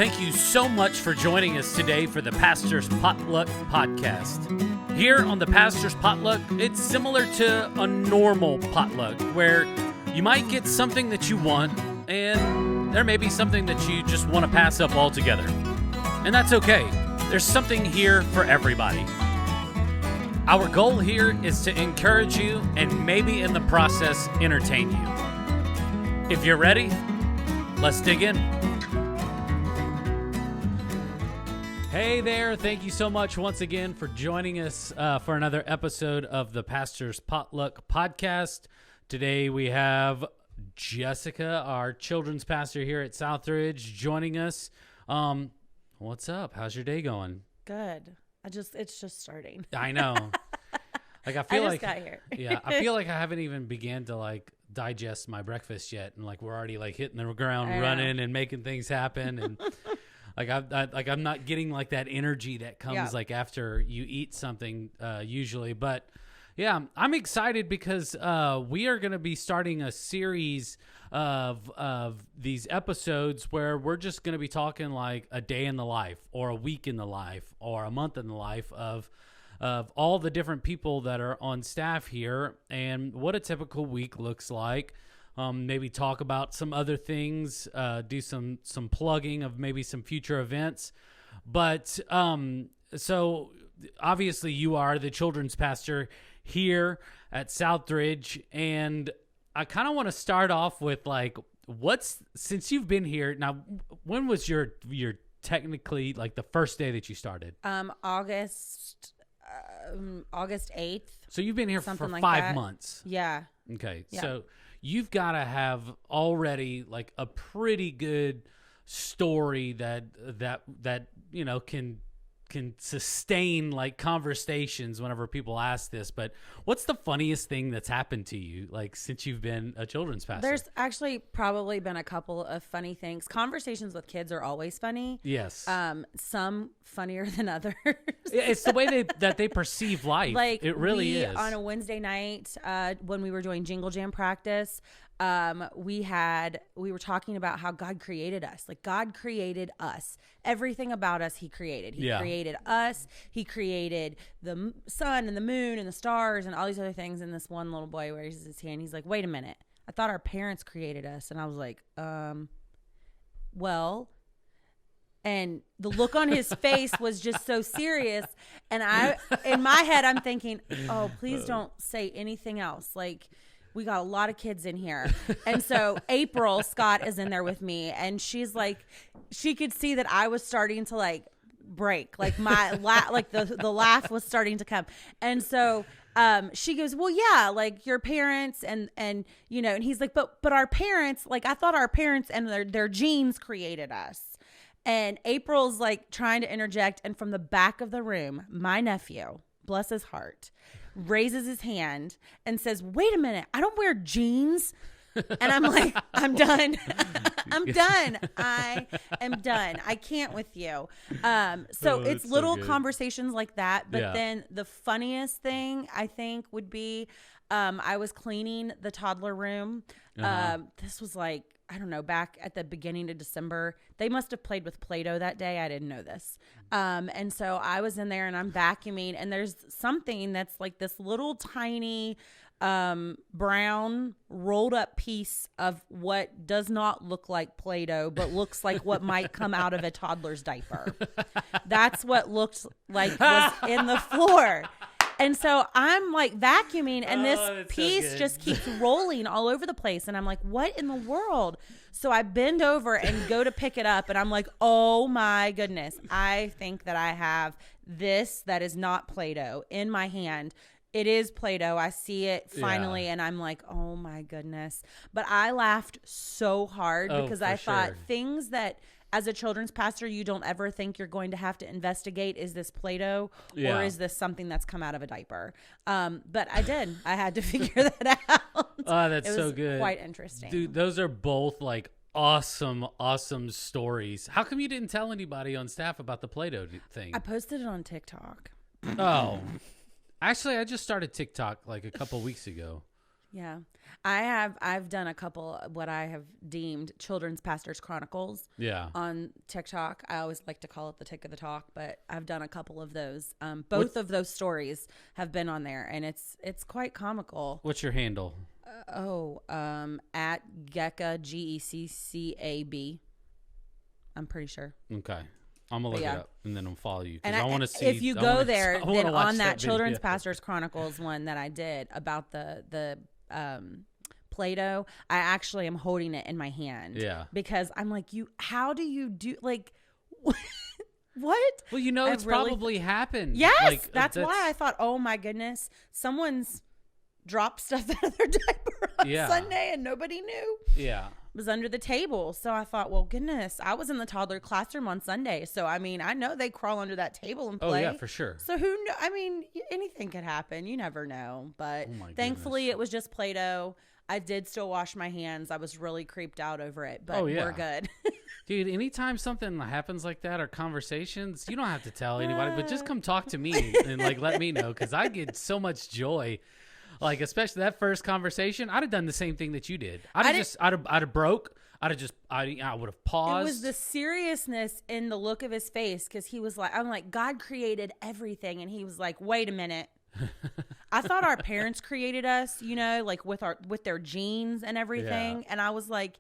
Thank you so much for joining us today for the Pastor's Potluck podcast. Here on the Pastor's Potluck, it's similar to a normal potluck where you might get something that you want and there may be something that you just want to pass up altogether. And that's okay. There's something here for everybody. Our goal here is to encourage you and maybe in the process entertain you. If you're ready, let's dig in. Hey there, thank you so much once again for joining us for another episode of the Pastor's Potluck podcast. Today we have Jessica, our children's pastor here at Southridge, joining us. What's up? How's your day going? Good. It's just starting. I know. Like I feel I like just got here. Yeah, I feel like I haven't even began to like digest my breakfast yet, and like we're already like hitting the ground running and making things happen, and I'm not getting like that energy that comes like after you eat something usually. But yeah, I'm excited because we are going to be starting a series of these episodes where we're just going to be talking like a day in the life or a week in the life or a month in the life of all the different people that are on staff here and what a typical week looks like. Maybe talk about some other things, do some plugging of maybe some future events. But so obviously you are the children's pastor here at Southridge, and I kind of want to start off with like since you've been here now, when was your technically like the first day that you started? August 8th. So you've been here for like 5 months. Yeah. Okay. Yeah. So you've got to have already like a pretty good story that you know can sustain like conversations whenever people ask this. But what's the funniest thing that's happened to you like since you've been a children's pastor? There's actually probably been a couple of funny things. Conversations with kids are always funny. Yes. Some funnier than others. It's the way that they perceive life. Like it really is. On a Wednesday night, when we were doing Jingle Jam practice, we were talking about how God created us. Like God created us. Everything about us, He created. He created us. He created the sun and the moon and the stars and all these other things. And this one little boy raises his hand. He's like, "Wait a minute. I thought our parents created us." And I was like, well. And the look on his face was just so serious. And in my head, I'm thinking, oh, please don't say anything else. Like, we got a lot of kids in here. And so April Scott is in there with me. And she's like, she could see that I was starting to like break. Like my the laugh was starting to come. And so she goes, "Well, yeah, like your parents and you know," and he's like, but our parents, like I thought our parents and their genes created us. And April's like trying to interject. And from the back of the room, my nephew, bless his heart, raises his hand and says, "Wait a minute, I don't wear jeans." And I'm like, I'm done. I'm done. I am done. I can't with you. So it's little conversations like that. But then the funniest thing I think would be I was cleaning the toddler room. This was like, I don't know, back at the beginning of December. They must have played with Play-Doh that day. I didn't know this. And so I was in there and I'm vacuuming, and there's something that's like this little tiny brown rolled up piece of what does not look like Play-Doh, but looks like what might come out of a toddler's diaper. That's what looked like was in the floor. And so I'm like vacuuming, and this piece just keeps rolling all over the place. And I'm like, what in the world? So I bend over and go to pick it up, and I'm like, oh my goodness. I think that I have this that is not Play-Doh in my hand. It is Play-Doh. I see it finally, and I'm like, oh my goodness. But I laughed so hard because I thought things that as a children's pastor, you don't ever think you're going to have to investigate. Is this Play-Doh or is this something that's come out of a diaper? But I did. I had to figure that out. Oh, that's so good. Quite interesting. Dude, those are both like awesome stories. How come you didn't tell anybody on staff about the Play-Doh thing? I posted it on TikTok. Oh. Actually, I just started TikTok like a couple weeks ago. Yeah. I've done a couple of what I have deemed Children's Pastors Chronicles on TikTok. I always like to call it the tick of the talk, but I've done a couple of those. Both of those stories have been on there, and it's quite comical. What's your handle? At Gecca, GECCAB. I'm pretty sure. Okay. I'm going to look it up and then I'll follow you. And I want to see. If you go there, then on that Children's video. Pastors Chronicles one that I did about the Play-Doh, I actually am holding it in my hand. Yeah. Because I'm like, how do you do, like, what? Well, it's probably happened. Yes. That's why I thought, oh my goodness, someone's dropped stuff out of their diaper on Sunday and nobody knew. Yeah. It was under the table. So I thought, well, goodness, I was in the toddler classroom on Sunday. So, I mean, I know they crawl under that table and play. Oh, yeah, for sure. So who knows? I mean, anything could happen. You never know. But thankfully, it was just Play-Doh. I did still wash my hands. I was really creeped out over it, but we're good. Dude, anytime something happens like that or conversations, you don't have to tell anybody, but just come talk to me and like let me know, because I get so much joy. Like, especially that first conversation, I'd have done the same thing that you did. I'd have broke. I would have paused. It was the seriousness in the look of his face, because he was like, I'm like, God created everything. And he was like, wait a minute. I thought our parents created us, like with their genes and everything. Yeah. And I was like,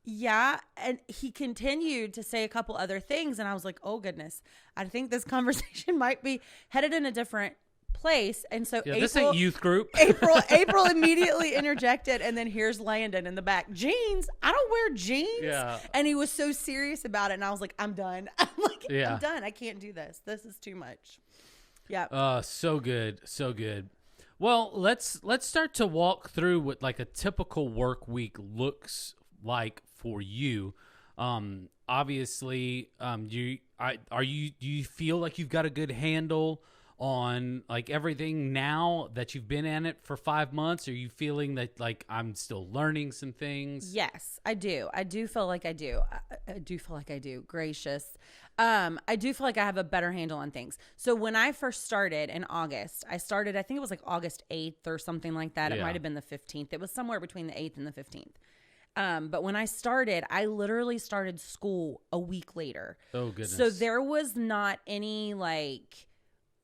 yeah. And he continued to say a couple other things. And I was like, oh goodness, I think this conversation might be headed in a different place. And so this ain't youth group. April immediately interjected, and then here's Landon in the back. Jeans? I don't wear jeans. Yeah. And he was so serious about it, and I was like, I'm done. I'm done. I can't do this. This is too much. Yeah. So good. So good. Well, let's start to walk through what like a typical work week looks like for you. Obviously, do you feel like you've got a good handle on like everything now that you've been in it for 5 months? Are you feeling that like I'm still learning some things? Yes, I do. I do feel like I do. I do feel like I do. Gracious. I do feel like I have a better handle on things. So when I first started in August, I think it was like August 8th or something like that. It might have been the 15th. It was somewhere between the 8th and the 15th. But when I started, I literally started school a week later. Oh, goodness. So there was not any like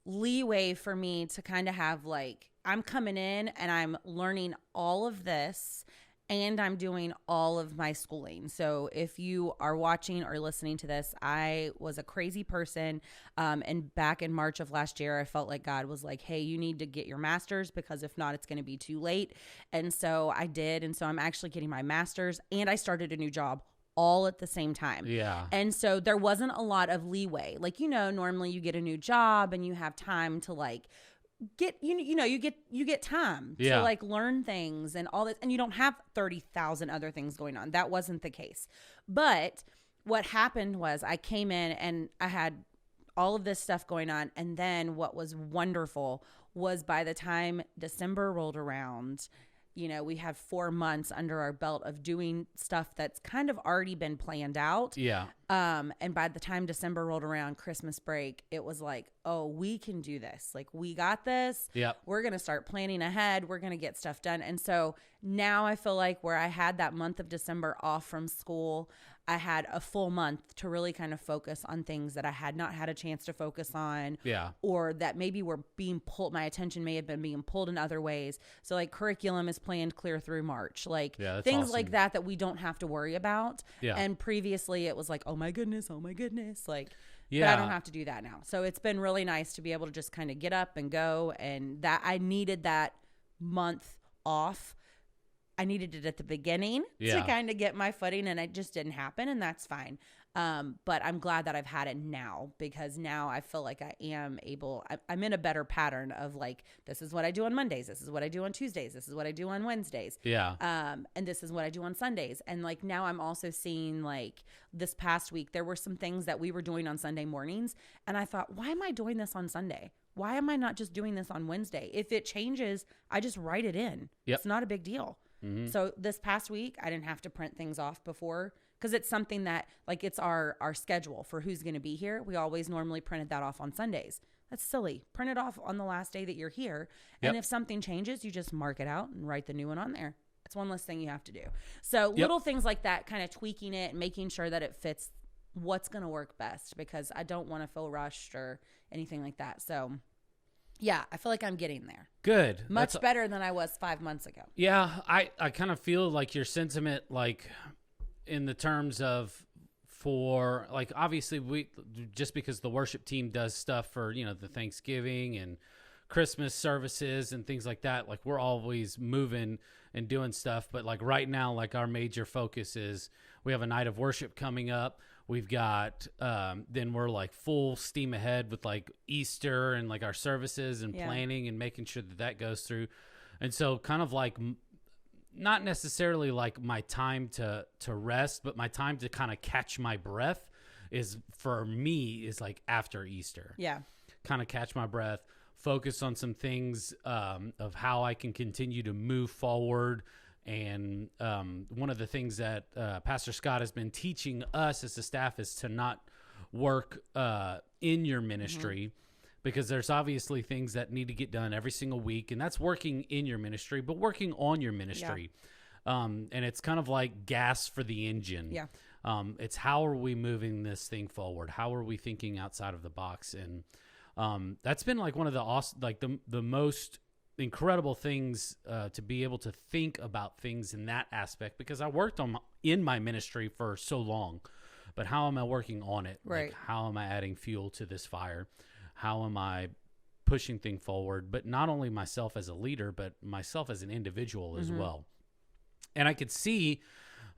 leeway for me to kind of have like, I'm coming in and I'm learning all of this and I'm doing all of my schooling. So if you are watching or listening to this, I was a crazy person. And back in March of last year, I felt like God was like, hey, you need to get your master's, because if not, it's going to be too late. And so I did. And so I'm actually getting my master's, and I started a new job all at the same time. Yeah. And so there wasn't a lot of leeway. Like, normally you get a new job and you have time to like get, you get time to like learn things and all this, and you don't have 30,000 other things going on. That wasn't the case. But what happened was I came in and I had all of this stuff going on. And then what was wonderful was by the time December rolled around, we had 4 months under our belt of doing stuff that's kind of already been planned out. Yeah. And by the time December rolled around, Christmas break, it was like, oh, we can do this. Like, we got this. Yep. We're going to start planning ahead. We're going to get stuff done. And so now I feel like where I had that month of December off from school, I had a full month to really kind of focus on things that I had not had a chance to focus on. Yeah. Or that maybe were being pulled, my attention may have been being pulled in other ways. So like curriculum is planned clear through March. Like things awesome. like that we don't have to worry about. Yeah. And previously it was like, oh my goodness. Like, yeah. But I don't have to do that now. So it's been really nice to be able to just kind of get up and go. And that I needed that month off. I needed it at the beginning to kind of get my footing, and it just didn't happen, and that's fine. But I'm glad that I've had it now, because now I feel like I am able, I'm in a better pattern of like, this is what I do on Mondays. This is what I do on Tuesdays. This is what I do on Wednesdays. Yeah. And this is what I do on Sundays. And like, now I'm also seeing like this past week, there were some things that we were doing on Sunday mornings. And I thought, why am I doing this on Sunday? Why am I not just doing this on Wednesday? If it changes, I just write it in. Yep. It's not a big deal. Mm-hmm. So this past week, I didn't have to print things off before, because it's something that like, it's our schedule for who's going to be here. We always normally printed that off on Sundays. That's silly. Print it off on the last day that you're here. And if something changes, you just mark it out and write the new one on there. It's one less thing you have to do. So little things like that, kind of tweaking it and making sure that it fits what's going to work best, because I don't want to feel rushed or anything like that. So yeah, I feel like I'm getting there. Good. Much better than I was 5 months ago. Yeah, I kind of feel like your sentiment, like in the terms of, for like, obviously we, just because the worship team does stuff for, you know, the Thanksgiving and Christmas services and things like that, like we're always moving and doing stuff. But like right now, like our major focus is we have a night of worship coming up. We've got, then we're like full steam ahead with like Easter and like our services and planning and making sure that that goes through. And so kind of like, not necessarily like my time to rest, but my time to kind of catch my breath is, for me, is like after Easter. Yeah. Kind of catch my breath, focus on some things of how I can continue to move forward. And one of the things that Pastor Scott has been teaching us as a staff is to not work in your ministry, because there's obviously things that need to get done every single week, and that's working in your ministry, but working on your ministry. And it's kind of like gas for the engine. Yeah. It's how are we moving this thing forward? How are we thinking outside of the box? And that's been like one of the awesome, like the most incredible things to be able to think about things in that aspect, because I worked in my ministry for so long, but how am I working on it? Right. Like, how am I adding fuel to this fire? How am I pushing things forward? But not only myself as a leader, but myself as an individual as well. And I could see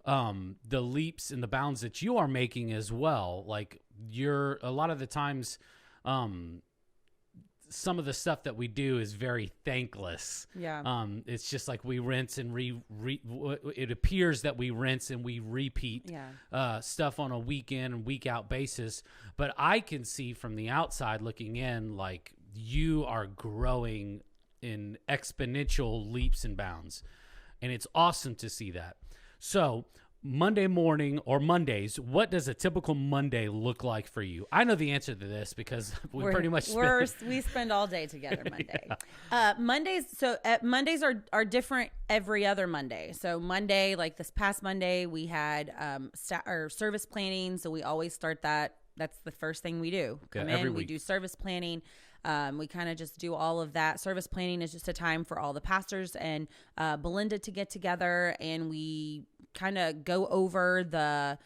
the leaps and the bounds that you are making as well. Like you're, a lot of the times, some of the stuff that we do is very thankless. Yeah. It's just like we rinse and it appears that we rinse and we repeat stuff on a week in and week out basis. But I can see from the outside looking in, like you are growing in exponential leaps and bounds. And it's awesome to see that. So Monday morning or Mondays, what does a typical Monday look like for you? I know the answer to this because we pretty much we spend all day together Monday. Mondays are different every other Monday. So Monday, like this past Monday, we had our service planning. So we always start that. That's the first thing we do. Come in, we do service planning. We kind of just do all of that. Service planning is just a time for all the pastors and Belinda to get together, and we kind of go over the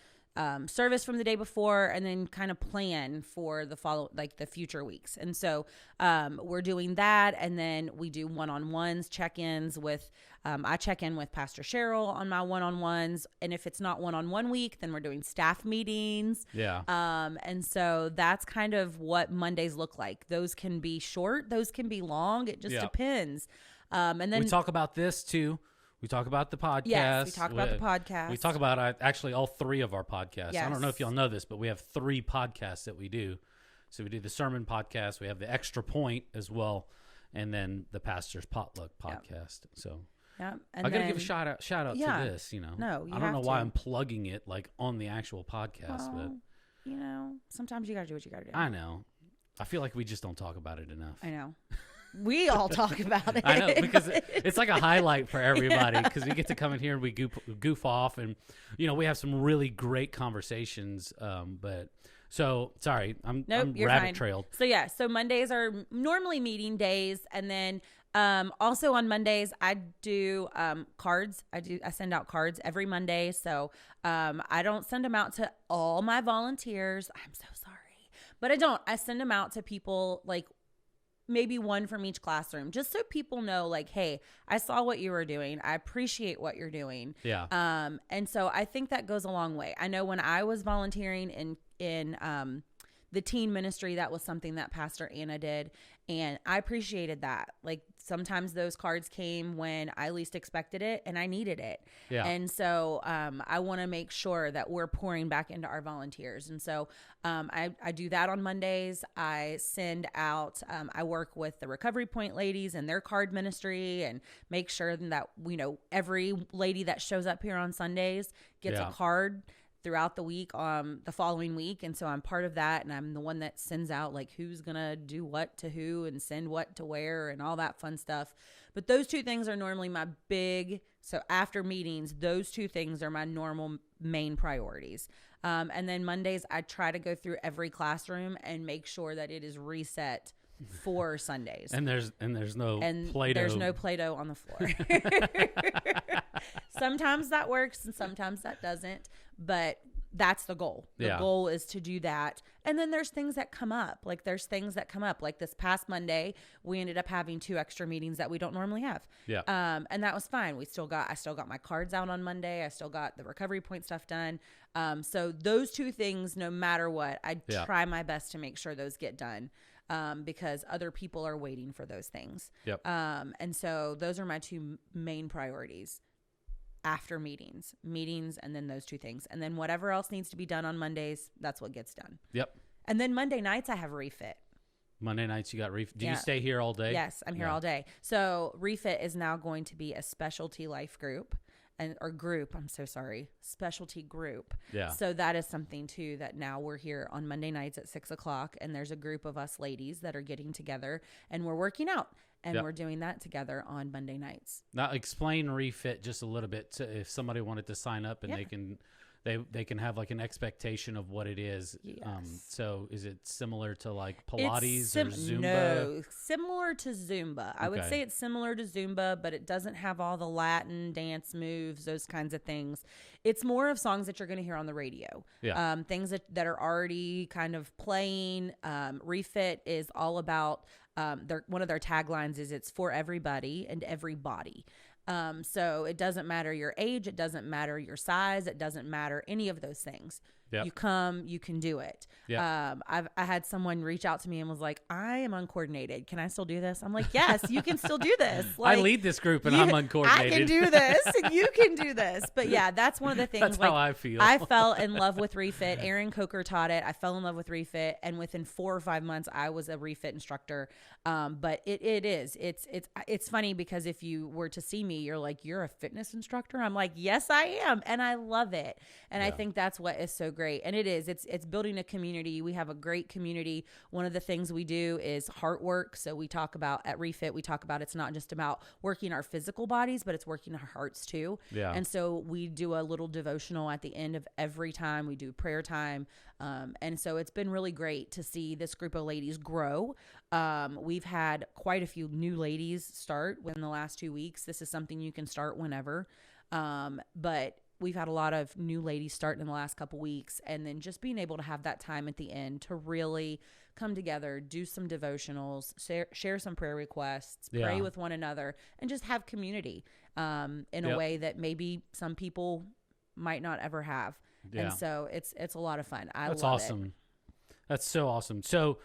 service from the day before, and then kind of plan for the future weeks. And so we're doing that, and then we do one-on-ones, check-ins with. I check in with Pastor Cheryl on my one-on-ones, and if it's not one-on-one week, then we're doing staff meetings. Yeah. And so that's kind of what Mondays look like. Those can be short, those can be long. It just depends. And then we talk about this too. We talk about the podcast. Yes, we talk about the podcast. We talk about actually all three of our podcasts. Yes. I don't know if y'all know this, but we have 3 podcasts that we do. So we do the sermon podcast, we have the Extra Point as well, and then the Pastor's Potluck podcast. So and I got to give a shout out to this, you know. No, I don't know why I'm plugging it like on the actual podcast, but you know, sometimes you got to do what you got to do. I know. I feel like we just don't talk about it enough. I know. We all talk about it. I know, because it's like a highlight for everybody, because we get to come in here and we goof off, and you know, we have some really great conversations. But so sorry, I'm rabbit trailed. So Mondays are normally meeting days, and then also on Mondays I do cards. I send out cards every Monday. So I don't send them out to all my volunteers. I'm so sorry, but I don't. I send them out to people, like maybe one from each classroom, just so people know, like, hey, I saw what you were doing. I appreciate what you're doing. Yeah. And so I think that goes a long way. I know when I was volunteering in the teen ministry, that was something that Pastor Anna did, and I appreciated that. Like, sometimes those cards came when I least expected it and I needed it. Yeah. And so I want to make sure that we're pouring back into our volunteers. And so I do that on Mondays. I send out, I work with the Recovery Point ladies and their card ministry, and make sure that, you know, every lady that shows up here on Sundays gets a card throughout the week, the following week. And so I'm part of that. And I'm the one that sends out like who's going to do what to who and send what to where and all that fun stuff. But those two things are normally so after meetings, those two things are my normal main priorities. And then Mondays, I try to go through every classroom and make sure that it is reset for Sundays. And there's no Play-Doh. There's no Play-Doh on the floor. Sometimes that works and sometimes that doesn't, but that's the goal. The goal is to do that. And then there's things that come up. Like this past Monday, we ended up having 2 extra meetings that we don't normally have. Yeah. And that was fine. I still got my cards out on Monday. I still got the recovery point stuff done. So those 2 things, no matter what, I try my best to make sure those get done. Because other people are waiting for those things. Yep. And so those are my 2 main priorities after meetings, and then those 2 things. And then whatever else needs to be done on Mondays, that's what gets done. Yep. And then Monday nights, I have refit. Monday nights, you got refit. Do you stay here all day? Yes, I'm here all day. So refit is now going to be a specialty life group. Specialty group. Yeah. So that is something too that now we're here on Monday nights at 6:00, and there's a group of us ladies that are getting together and we're working out, and we're doing that together on Monday nights. Now explain refit just a little bit if somebody wanted to sign up and they can have like an expectation of what it is. Yes. So is it similar to like Pilates or Zumba? No, similar to Zumba. I would say it's similar to Zumba, but it doesn't have all the Latin dance moves, those kinds of things. It's more of songs that you're going to hear on the radio. Yeah. Things that are already kind of playing. Refit is all about, one of their taglines is it's for everybody and everybody. So it doesn't matter your age. It doesn't matter your size. It doesn't matter any of those things. Yep. You come, you can do it. Yep. I had someone reach out to me and was like, I am uncoordinated. Can I still do this? I'm like, yes, you can still do this. Like, I lead this group and I'm uncoordinated. I can do this and you can do this. But yeah, that's one of the things. That's how I feel. I fell in love with refit. Aaron Coker taught it. I fell in love with refit. And within 4 or 5 months, I was a refit instructor. But it's funny because if you were to see me, you're like, you're a fitness instructor? I'm like, yes, I am. And I love it. And I think that's what is so great. And it's building a community. We have a great community. One of the things we do is heart work. So we talk about at refit, it's not just about working our physical bodies, but it's working our hearts too. Yeah. And so we do a little devotional at the end of every time. We do prayer time. And so it's been really great to see this group of ladies grow. We've had quite a few new ladies start within the last 2 weeks. This is something you can start whenever. But we've had a lot of new ladies starting in the last couple weeks, and then just being able to have that time at the end to really come together, do some devotionals, share some prayer requests, pray with one another, and just have community in a way that maybe some people might not ever have. Yeah. And so it's a lot of fun. That's love awesome. It. That's so awesome. So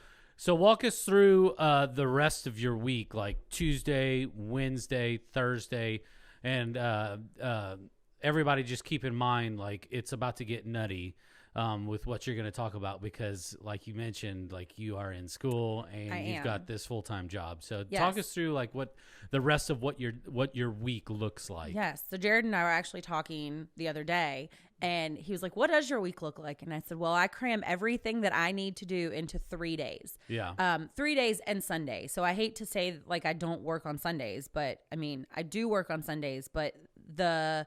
walk us through the rest of your week, like Tuesday, Wednesday, Thursday, and everybody just keep in mind, like, it's about to get nutty with what you're going to talk about because, like you mentioned, like, you are in school and you've got this full-time job. So talk us through, like, what the rest of what your week looks like. Yes. So Jared and I were actually talking the other day, and he was like, what does your week look like? And I said, well, I cram everything that I need to do into 3 days. Yeah. 3 days and Sunday. So I hate to say, like, I don't work on Sundays, but, I mean, I do work on Sundays, but the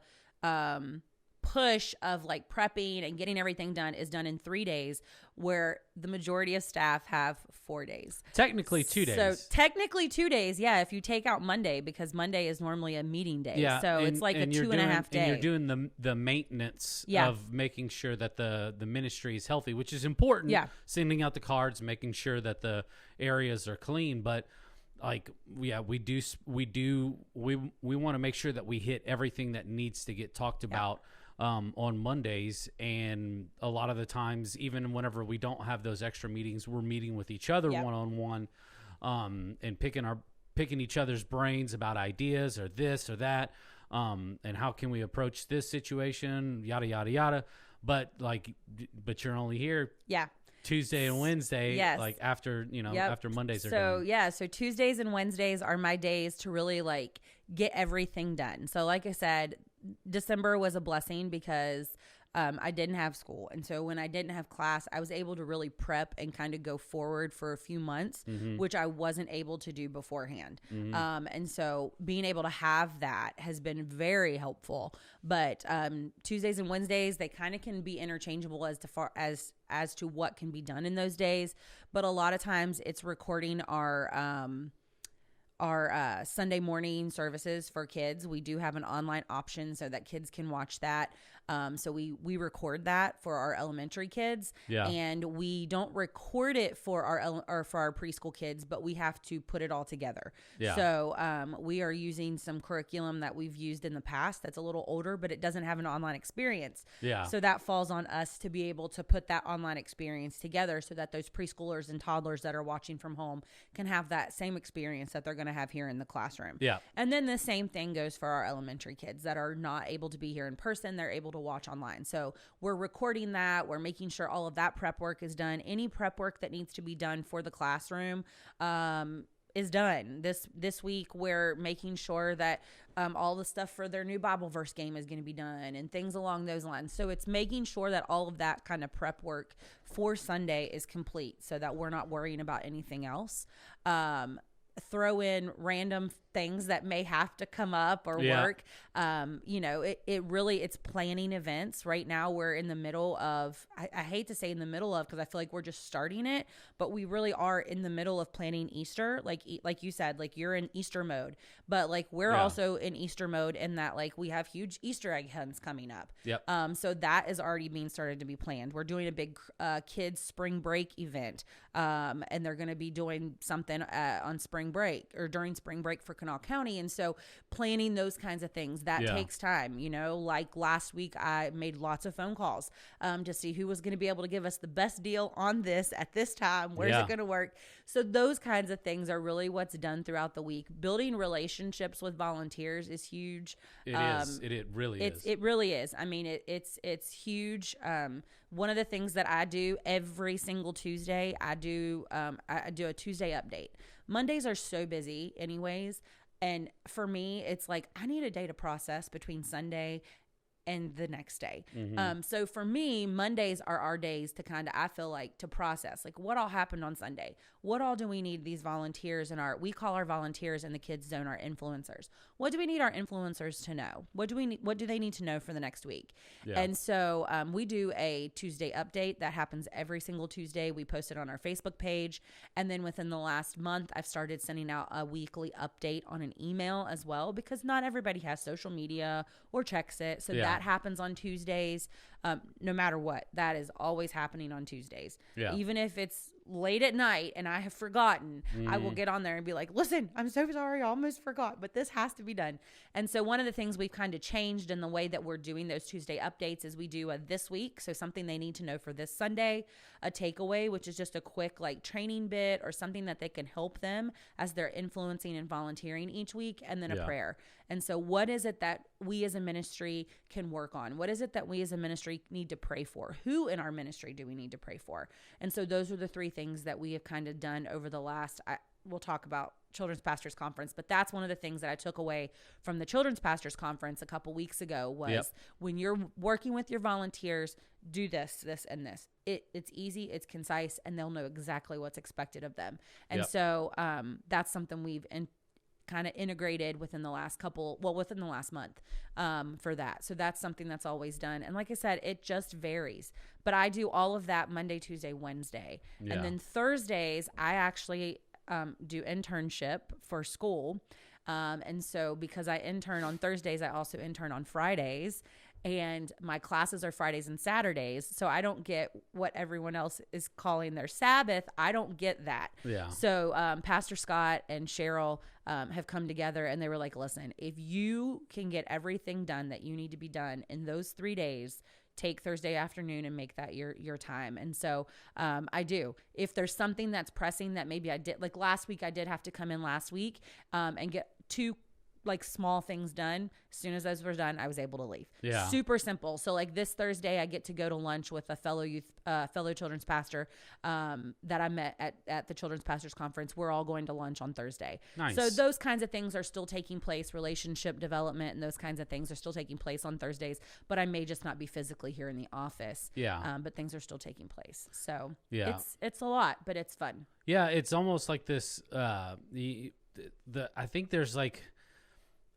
push of like prepping and getting everything done is done in 3 days, where the majority of staff have 4 days. Technically 2 days. So technically 2 days. Yeah. If you take out Monday, because Monday is normally a meeting day. Yeah. So it's like a 2.5 day. And you're doing the maintenance of making sure that the ministry is healthy, which is important. Yeah. Sending out the cards, making sure that the areas are clean. But like, we want to make sure that we hit everything that needs to get talked about on Mondays. And a lot of the times, even whenever we don't have those extra meetings, we're meeting with each other one-on-one, and picking each other's brains about ideas or this or that, and how can we approach this situation, yada yada yada. But you're only here Tuesday and Wednesday, like after after Mondays are done. So Tuesdays and Wednesdays are my days to really like get everything done. So like I said, December was a blessing because I didn't have school. And so when I didn't have class, I was able to really prep and kind of go forward for a few months, which I wasn't able to do beforehand. And so being able to have that has been very helpful. But Tuesdays and Wednesdays, they kind of can be interchangeable as to what can be done in those days. But a lot of times it's recording our Sunday morning services for kids. We do have an online option so that kids can watch that. So we record that for our elementary kids, and we don't record it for our preschool kids, but we have to put it all together. So we are using some curriculum that we've used in the past that's a little older, but it doesn't have an online experience. So that falls on us to be able to put that online experience together so that those preschoolers and toddlers that are watching from home can have that same experience that they're going to have here in the classroom. And then the same thing goes for our elementary kids that are not able to be here in person. They're able to watch online. So we're recording that. We're making sure all of that prep work is done. Any prep work that needs to be done for the classroom is done. This week, we're making sure that all the stuff for their new Bible verse game is going to be done and things along those lines. So it's making sure that all of that kind of prep work for Sunday is complete so that we're not worrying about anything else. Throw in random things that may have to come up or work. It's planning events. Right now we're in the middle of, I hate to say in the middle of, because I feel like we're just starting it, but we really are in the middle of planning Easter. Like you said, like you're in Easter mode, but like we're also in Easter mode in that like we have huge Easter egg hunts coming up. So that is already being started to be planned. We're doing a big kids spring break event. And they're going to be doing something on spring break or during spring break for Kanawha County. And so planning those kinds of things, that takes time. Like last week, I made lots of phone calls to see who was going to be able to give us the best deal on this at this time. Where's it going to work? So those kinds of things are really what's done throughout the week. Building relationships with volunteers is huge. It is. It really is. It really is. I mean, it's huge. One of the things that I do every single Tuesday, I do a Tuesday update. Mondays are so busy anyways. And for me, it's like I need a day to process between Sunday and the next day. So for me, Mondays are our days to kind of, I feel like, to process like what all happened on Sunday. What all do we need these volunteers we call our volunteers in the kids zone our influencers. What do we need our influencers to know? What do they need to know for the next week? And so we do a Tuesday update that happens every single Tuesday. We post it on our Facebook page. And then within the last month, I've started sending out a weekly update on an email as well, because not everybody has social media or checks it. So that happens on Tuesdays. No matter what, that is always happening on Tuesdays. Even if it's late at night and I have forgotten, I will get on there and be like, listen, I'm so sorry, I almost forgot, but this has to be done. And so one of the things we've kind of changed in the way that we're doing those Tuesday updates is we do a this week, so something they need to know for this Sunday, a takeaway, which is just a quick like training bit or something that they can help them as they're influencing and volunteering each week, and then a prayer. And so what is it that we as a ministry can work on? What is it that we as a ministry need to pray for? Who in our ministry do we need to pray for? And so those are the three things that we have kind of done over the last, we'll talk about Children's Pastors Conference, but that's one of the things that I took away from the Children's Pastors Conference a couple weeks ago was when you're working with your volunteers, do this, and this. It's easy, it's concise, and they'll know exactly what's expected of them. And so that's something we've kind of integrated within the last month for that. So that's something that's always done. And like I said, it just varies. But I do all of that Monday, Tuesday, Wednesday. And then Thursdays, I actually do internship for school. And so because I intern on Thursdays, I also intern on Fridays. And my classes are Fridays and Saturdays. So I don't get what everyone else is calling their Sabbath. I don't get that. So Pastor Scott and Cheryl have come together and they were like, listen, if you can get everything done that you need to be done in those 3 days, take Thursday afternoon and make that your time. And so I do. If there's something that's pressing that maybe I did, like last week, I did have to come in last week and get two like small things done. As soon as those were done, I was able to leave. Yeah. Super simple. So like this Thursday, I get to go to lunch with a fellow children's pastor that I met at the Children's Pastors Conference. We're all going to lunch on Thursday. Nice. So those kinds of things are still taking place. Relationship development and those kinds of things are still taking place on Thursdays, but I may just not be physically here in the office. Yeah. But things are still taking place. So yeah, it's a lot, but it's fun. Yeah. It's almost like this, I think there's like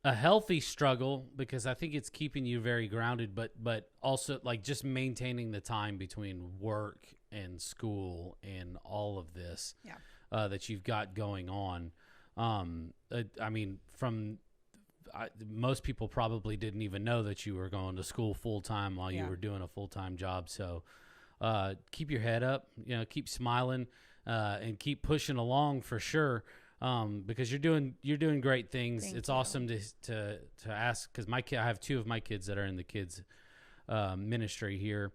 a healthy struggle because I think it's keeping you very grounded, but also like just maintaining the time between work and school and all of this that you've got going on. I mean, most people probably didn't even know that you were going to school full time while you were doing a full time job. So keep your head up, keep smiling and keep pushing along for sure. Because you're doing great things. It's awesome to ask, because I have two of my kids that are in the kids ministry here,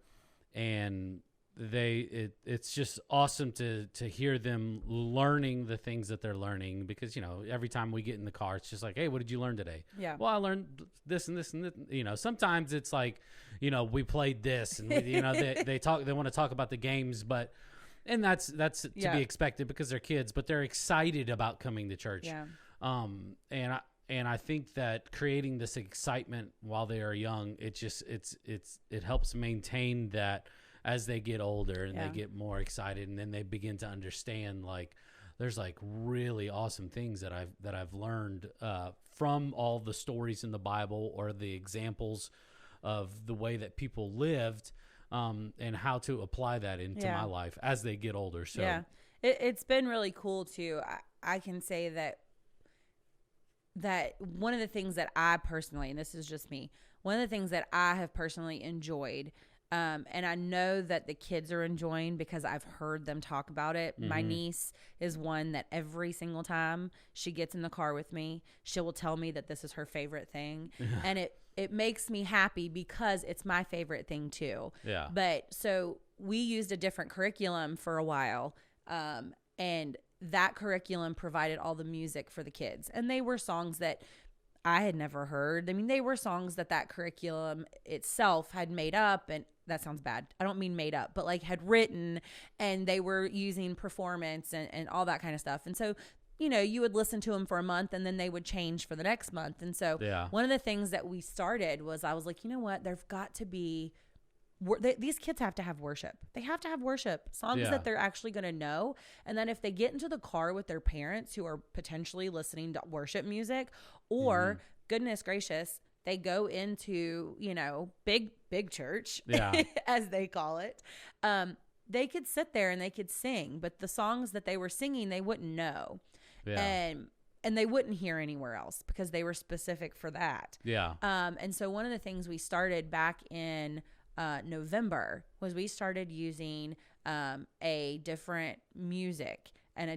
and it's just awesome to hear them learning the things that they're learning, because every time we get in the car, it's just like, hey, what did you learn today? Yeah. Well, I learned this and this and this. Sometimes it's like, we played this, and they want to talk about the games, and that's to be expected because they're kids, but they're excited about coming to church. Yeah. And I think that creating this excitement while they are young, it helps maintain that as they get older and they get more excited, and then they begin to understand like there's like really awesome things that I've learned from all the stories in the Bible or the examples of the way that people lived. And how to apply that into my life as they get older. So it's been really cool too. I can say that one of the things that I personally, and this is just me, one of the things that I have personally enjoyed, and I know that the kids are enjoying because I've heard them talk about it. Mm-hmm. My niece is one that every single time she gets in the car with me, she will tell me that this is her favorite thing. And it makes me happy because it's my favorite thing too. Yeah. But so we used a different curriculum for a while. And that curriculum provided all the music for the kids. And they were songs that I had never heard. I mean, they were songs that curriculum itself had made up. And that sounds bad. I don't mean made up, but like had written, and they were using performance and all that kind of stuff. And so you would listen to them for a month and then they would change for the next month. And so one of the things that we started was I was like, you know what? There've got to be, these kids have to have worship. They have to have worship songs that they're actually going to know. And then if they get into the car with their parents who are potentially listening to worship music, or goodness gracious, they go into, big church, as they call it. They could sit there and they could sing, but the songs that they were singing, they wouldn't know. Yeah. And they wouldn't hear anywhere else because they were specific for that. Yeah. And so one of the things we started back in November was we started using a different music and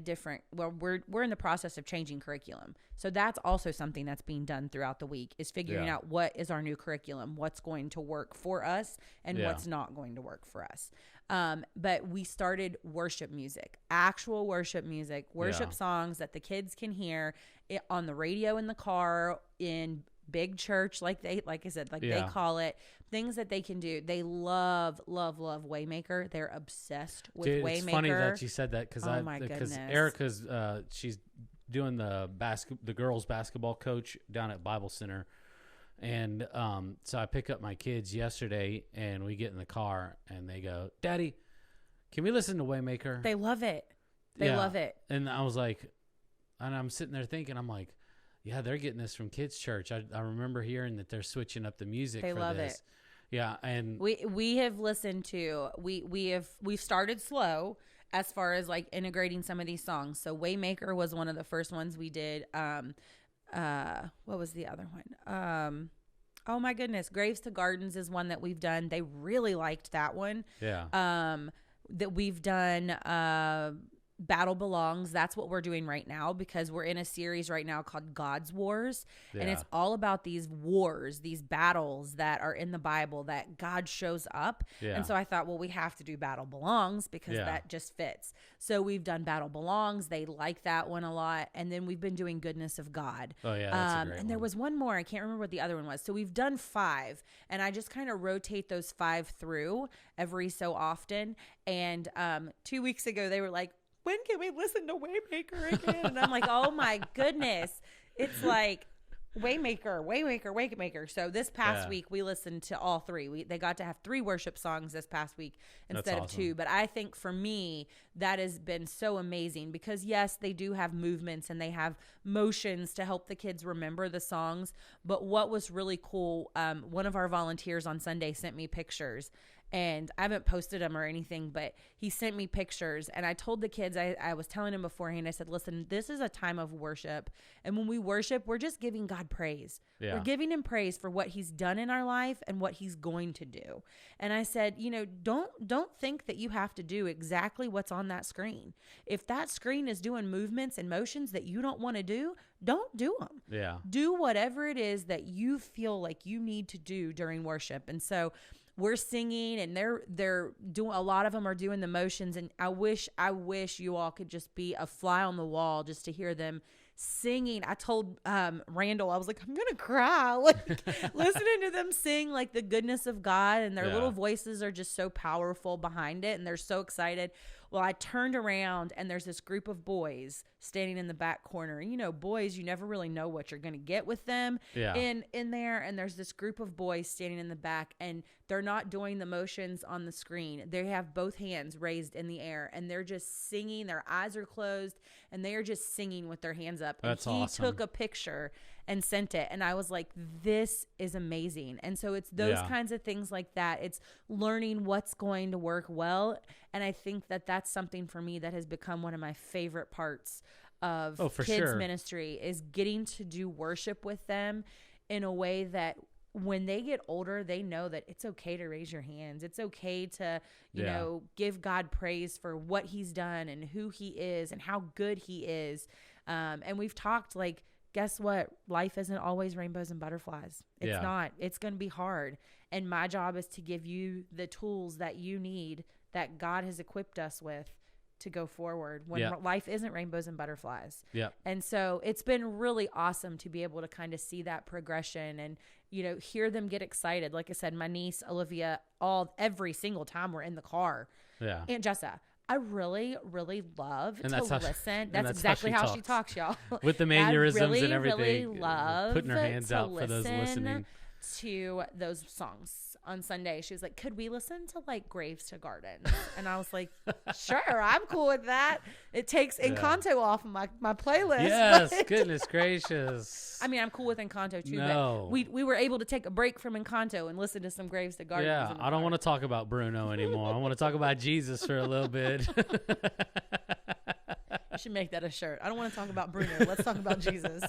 we're in the process of changing curriculum. So that's also something that's being done throughout the week, is figuring out what is our new curriculum, what's going to work for us and what's not going to work for us. But we started worship music, actual worship music, worship songs that the kids can hear on the radio in the car, in big church, like I said, they call it, things that they can do. They love Waymaker. They're obsessed with Waymaker. It's funny that you said that because Erica's she's doing the girls basketball coach down at Bible Center. And so I pick up my kids yesterday, and we get in the car, and they go, "Daddy, can we listen to Waymaker?" They love it. They love it. And I was like, and I'm sitting there thinking, I'm like, yeah, they're getting this from kids' church. I remember hearing that they're switching up the music for this. They love it. Yeah, and we have listened to we've started slow as far as like integrating some of these songs. So Waymaker was one of the first ones we did. What was the other one? Oh my goodness, Graves to Gardens is one that we've done. They really liked that one. Yeah. That we've done Battle Belongs. That's what we're doing right now, because we're in a series right now called God's Wars. Yeah. And it's all about these wars, these battles that are in the Bible that God shows up. Yeah. And so I thought, well, we have to do Battle Belongs because that just fits. So we've done Battle Belongs. They like that one a lot. And then we've been doing Goodness of God. Oh, yeah. That's a great and there was one more. I can't remember what the other one was. So we've done 5. And I just kind of rotate those 5 through every so often. And 2 weeks ago, they were like, when can we listen to Waymaker again? And I'm like, oh my goodness. It's like Waymaker. So this past week we listened to all 3. They got to have 3 worship songs this past week instead of 2. But I think for me, that has been so amazing because yes, they do have movements and they have motions to help the kids remember the songs. But what was really cool, one of our volunteers on Sunday sent me pictures. And I haven't posted them or anything, but he sent me pictures. And I told the kids, I was telling him beforehand, I said, listen, this is a time of worship. And when we worship, we're just giving God praise. Yeah. We're giving him praise for what he's done in our life and what he's going to do. And I said, don't think that you have to do exactly what's on that screen. If that screen is doing movements and motions that you don't want to do, don't do them. Yeah. Do whatever it is that you feel like you need to do during worship. And so we're singing and they're doing, a lot of them are doing the motions. And I wish you all could just be a fly on the wall just to hear them singing. I told Randall, I was like, I'm going to cry. Like listening to them sing like the goodness of God, and their little voices are just so powerful behind it. And they're so excited. Well, I turned around and there's this group of boys standing in the back corner. And boys, you never really know what you're going to get with them in there. And there's this group of boys standing in the back, and they're not doing the motions on the screen. They have both hands raised in the air, and they're just singing. Their eyes are closed, and they are just singing with their hands up. That's and he awesome. took a picture and sent it. And I was like, this is amazing. And so it's those kinds of things like that. It's learning what's going to work well. And I think that that's something for me that has become one of my favorite parts of kids ministry, is getting to do worship with them in a way that when they get older, they know that it's okay to raise your hands. It's okay to, give God praise for what he's done and who he is and how good he is. And we've talked, like, guess what? Life isn't always rainbows and butterflies. It's not. It's going to be hard. And my job is to give you the tools that you need, that God has equipped us with, to go forward when life isn't rainbows and butterflies. Yeah. And so it's been really awesome to be able to kind of see that progression and, hear them get excited. Like I said, my niece, Olivia, every single time we're in the car. Yeah. Aunt Jessa, I really, really love to listen. That's exactly how she talks, y'all. With the mannerisms really, and everything. Really love putting her hands out for those listening to those songs. On Sunday, she was like, could we listen to like Graves to Gardens? And I was like, sure, I'm cool with that. It takes Encanto off of my playlist. Yes, goodness gracious. I mean, I'm cool with Encanto too, no. but we were able to take a break from Encanto and listen to some Graves to Gardens. Yeah, I don't want to talk about Bruno anymore. I want to talk about Jesus for a little bit. You should make that a shirt. I don't want to talk about Bruno. Let's talk about Jesus.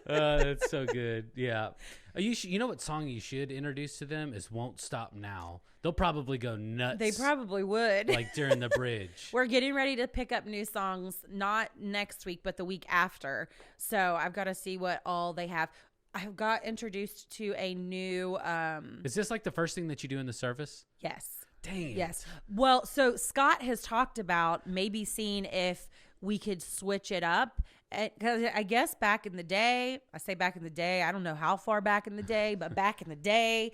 That's so good. Yeah. You know what song you should introduce to them is Won't Stop Now. They'll probably go nuts. They probably would. Like during the bridge. We're getting ready to pick up new songs, not next week, but the week after. So I've got to see what all they have. I got introduced to a new... Is this like the first thing that you do in the service? Yes. Dang. Yes. Well, so Scott has talked about maybe seeing if we could switch it up. Because I guess back in the day, I say back in the day, I don't know how far back in the day, but back in the day,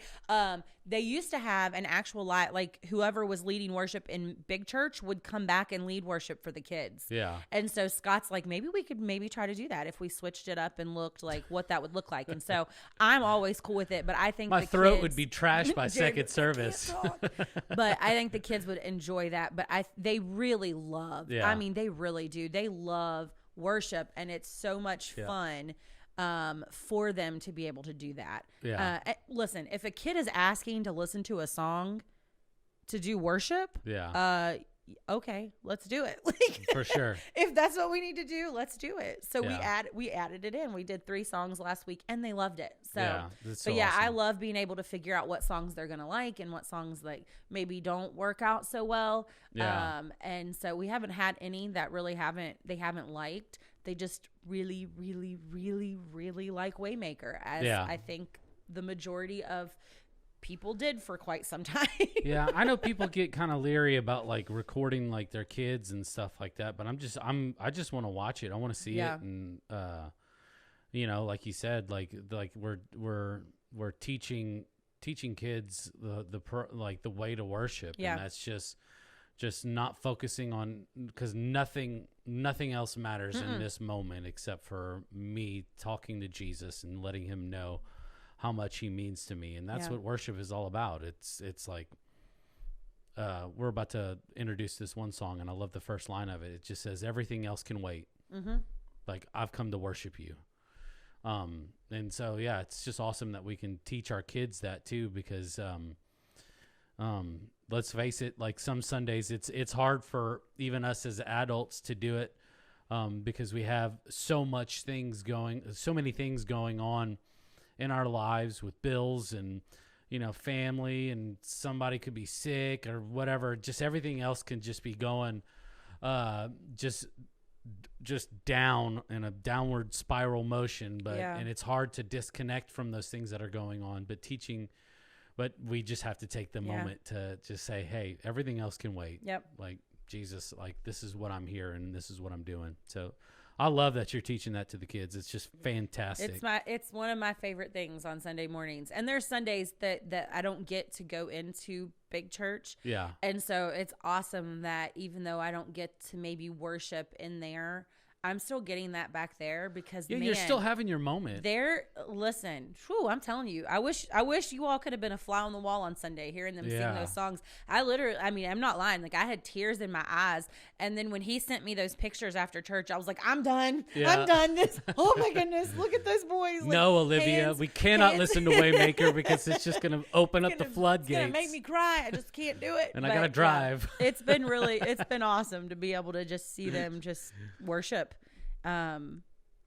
they used to have an actual like whoever was leading worship in big church would come back and lead worship for the kids. Yeah. And so Scott's like, maybe we could try to do that if we switched it up and looked like what that would look like. And so I'm always cool with it, but I think my throat would be trashed by second service. But I think the kids would enjoy that. But they really love, I mean, they really do. They love worship, and it's so much fun for them to be able to do that. Listen, if a kid is asking to listen to a song to do worship, okay, let's do it. Like, for sure. If that's what we need to do, let's do it. So Yeah. we added it in. We did 3 songs last week and they loved it. So, That's so but yeah, I awesome. love being able to figure out what songs they're going to like and what songs like maybe don't work out so well. Yeah. And so we haven't had any that really they haven't liked. They just really, really, really, really like Waymaker, as I think the majority of people did for quite some time. Yeah, I know people get kind of leery about like recording like their kids and stuff like that, but I just want to watch it. I want to see it, and you know, like you said, like we're teaching kids the way to worship, and that's just not focusing on, because nothing else matters in this moment except for me talking to Jesus and letting him know how much he means to me. And that's what worship is all about. It's like we're about to introduce this one song, and I love the first line of it. It just says, everything else can wait. Like, I've come to worship you. And so yeah, it's just awesome that we can teach our kids that too, because let's face it, like some Sundays it's hard for even us as adults to do it, because we have so many things going on in our lives with bills and, you know, family, and somebody could be sick or whatever. Just everything else can just be going just down in a downward spiral motion, and it's hard to disconnect from those things that are going on. But we just have to take the moment to just say, hey, everything else can wait. Yep. Like, Jesus, like, this is what I'm here and this is what I'm doing. So I love that you're teaching that to the kids. It's just fantastic. It's one of my favorite things on Sunday mornings. And there's Sundays that I don't get to go into big church. Yeah. And so it's awesome that even though I don't get to maybe worship in there, I'm still getting that back there, because you're still having your moment. Listen, I'm telling you, I wish you all could have been a fly on the wall on Sunday hearing them sing those songs. I mean, I'm not lying. Like, I had tears in my eyes. And then when he sent me those pictures after church, I was like, I'm done. Yeah. I'm done. Oh my goodness. Look at those boys. Like, no, Olivia, we cannot listen to Waymaker because it's just going to open up the floodgates. It's going to make me cry. I just can't do it. And I got to drive. It's been awesome to be able to just see them just worship. I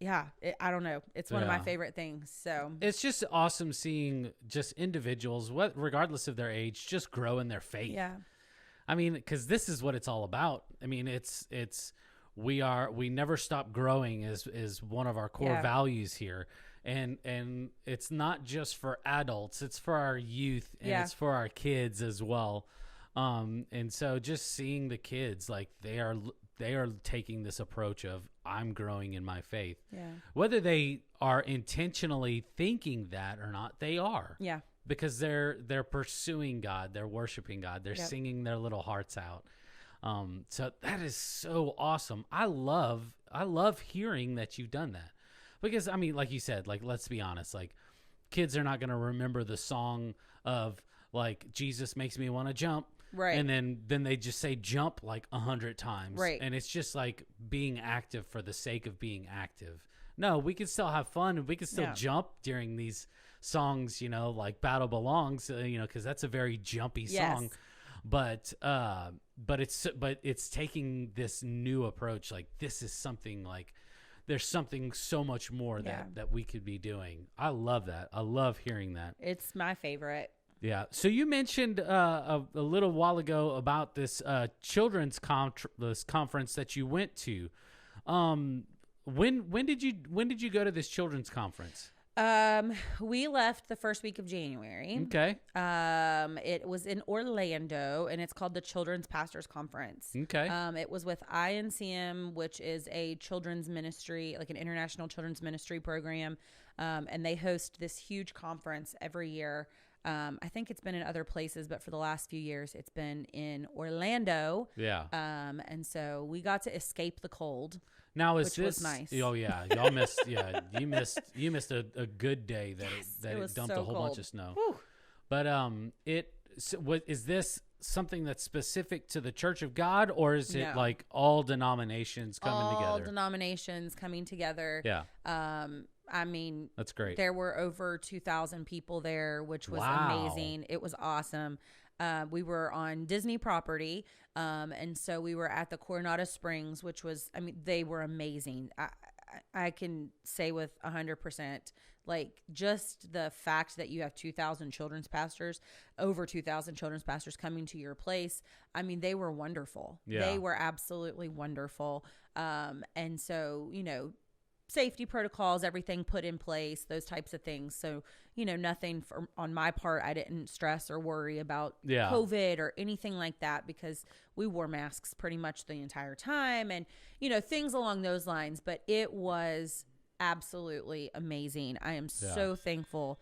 don't know. It's one of my favorite things. So it's just awesome seeing just individuals, regardless of their age, just grow in their faith. Yeah. I mean, because this is what it's all about. I mean, we never stop growing is one of our core values here. And it's not just for adults, it's for our youth, and it's for our kids as well. And so just seeing the kids, like, they are taking this approach of, I'm growing in my faith. Yeah. Whether they are intentionally thinking that or not, they are. Yeah. Because they're pursuing God, they're worshiping God, they're singing their little hearts out. So that is so awesome. I love hearing that you've done that. Because, I mean, like you said, like, let's be honest, like, kids are not going to remember the song of, like, Jesus makes me want to jump. Right. And then they just say jump like 100 times. Right. And it's just like being active for the sake of being active. No, we can still have fun, and we can still jump during these songs, you know, like Battle Belongs, you know, because that's a very jumpy song. But it's taking this new approach. Like, this is something, like, there's something so much more that we could be doing. I love that. I love hearing that. It's my favorite. Yeah. So you mentioned a little while ago about this children's conference that you went to. When did you go to this children's conference? We left the first week of January. Okay. It was in Orlando, and it's called the Children's Pastors Conference. Okay. It was with INCM, which is a children's ministry, like an international children's ministry program. And they host this huge conference every year. I think it's been in other places, but for the last few years, it's been in Orlando. Yeah. And so we got to escape the cold. Now, which was nice. Oh yeah, y'all missed. Yeah, you missed a good day that it dumped a whole bunch of snow. Whew. But is this something that's specific to the Church of God, or is it like all denominations coming together? All denominations coming together. Yeah. I mean, that's great. There were over 2,000 people there, which was amazing. It was awesome. We were on Disney property. And so we were at the Coronado Springs, which was, I mean, they were amazing. I can say with 100%, like just the fact that you have 2,000 children's pastors, over 2,000 children's pastors coming to your place. I mean, they were wonderful. Yeah. They were absolutely wonderful. And so, you know, safety protocols, everything put in place, those types of things. So, you know, nothing on my part, I didn't stress or worry about COVID or anything like that, because we wore masks pretty much the entire time and, you know, things along those lines. But it was absolutely amazing. I am so thankful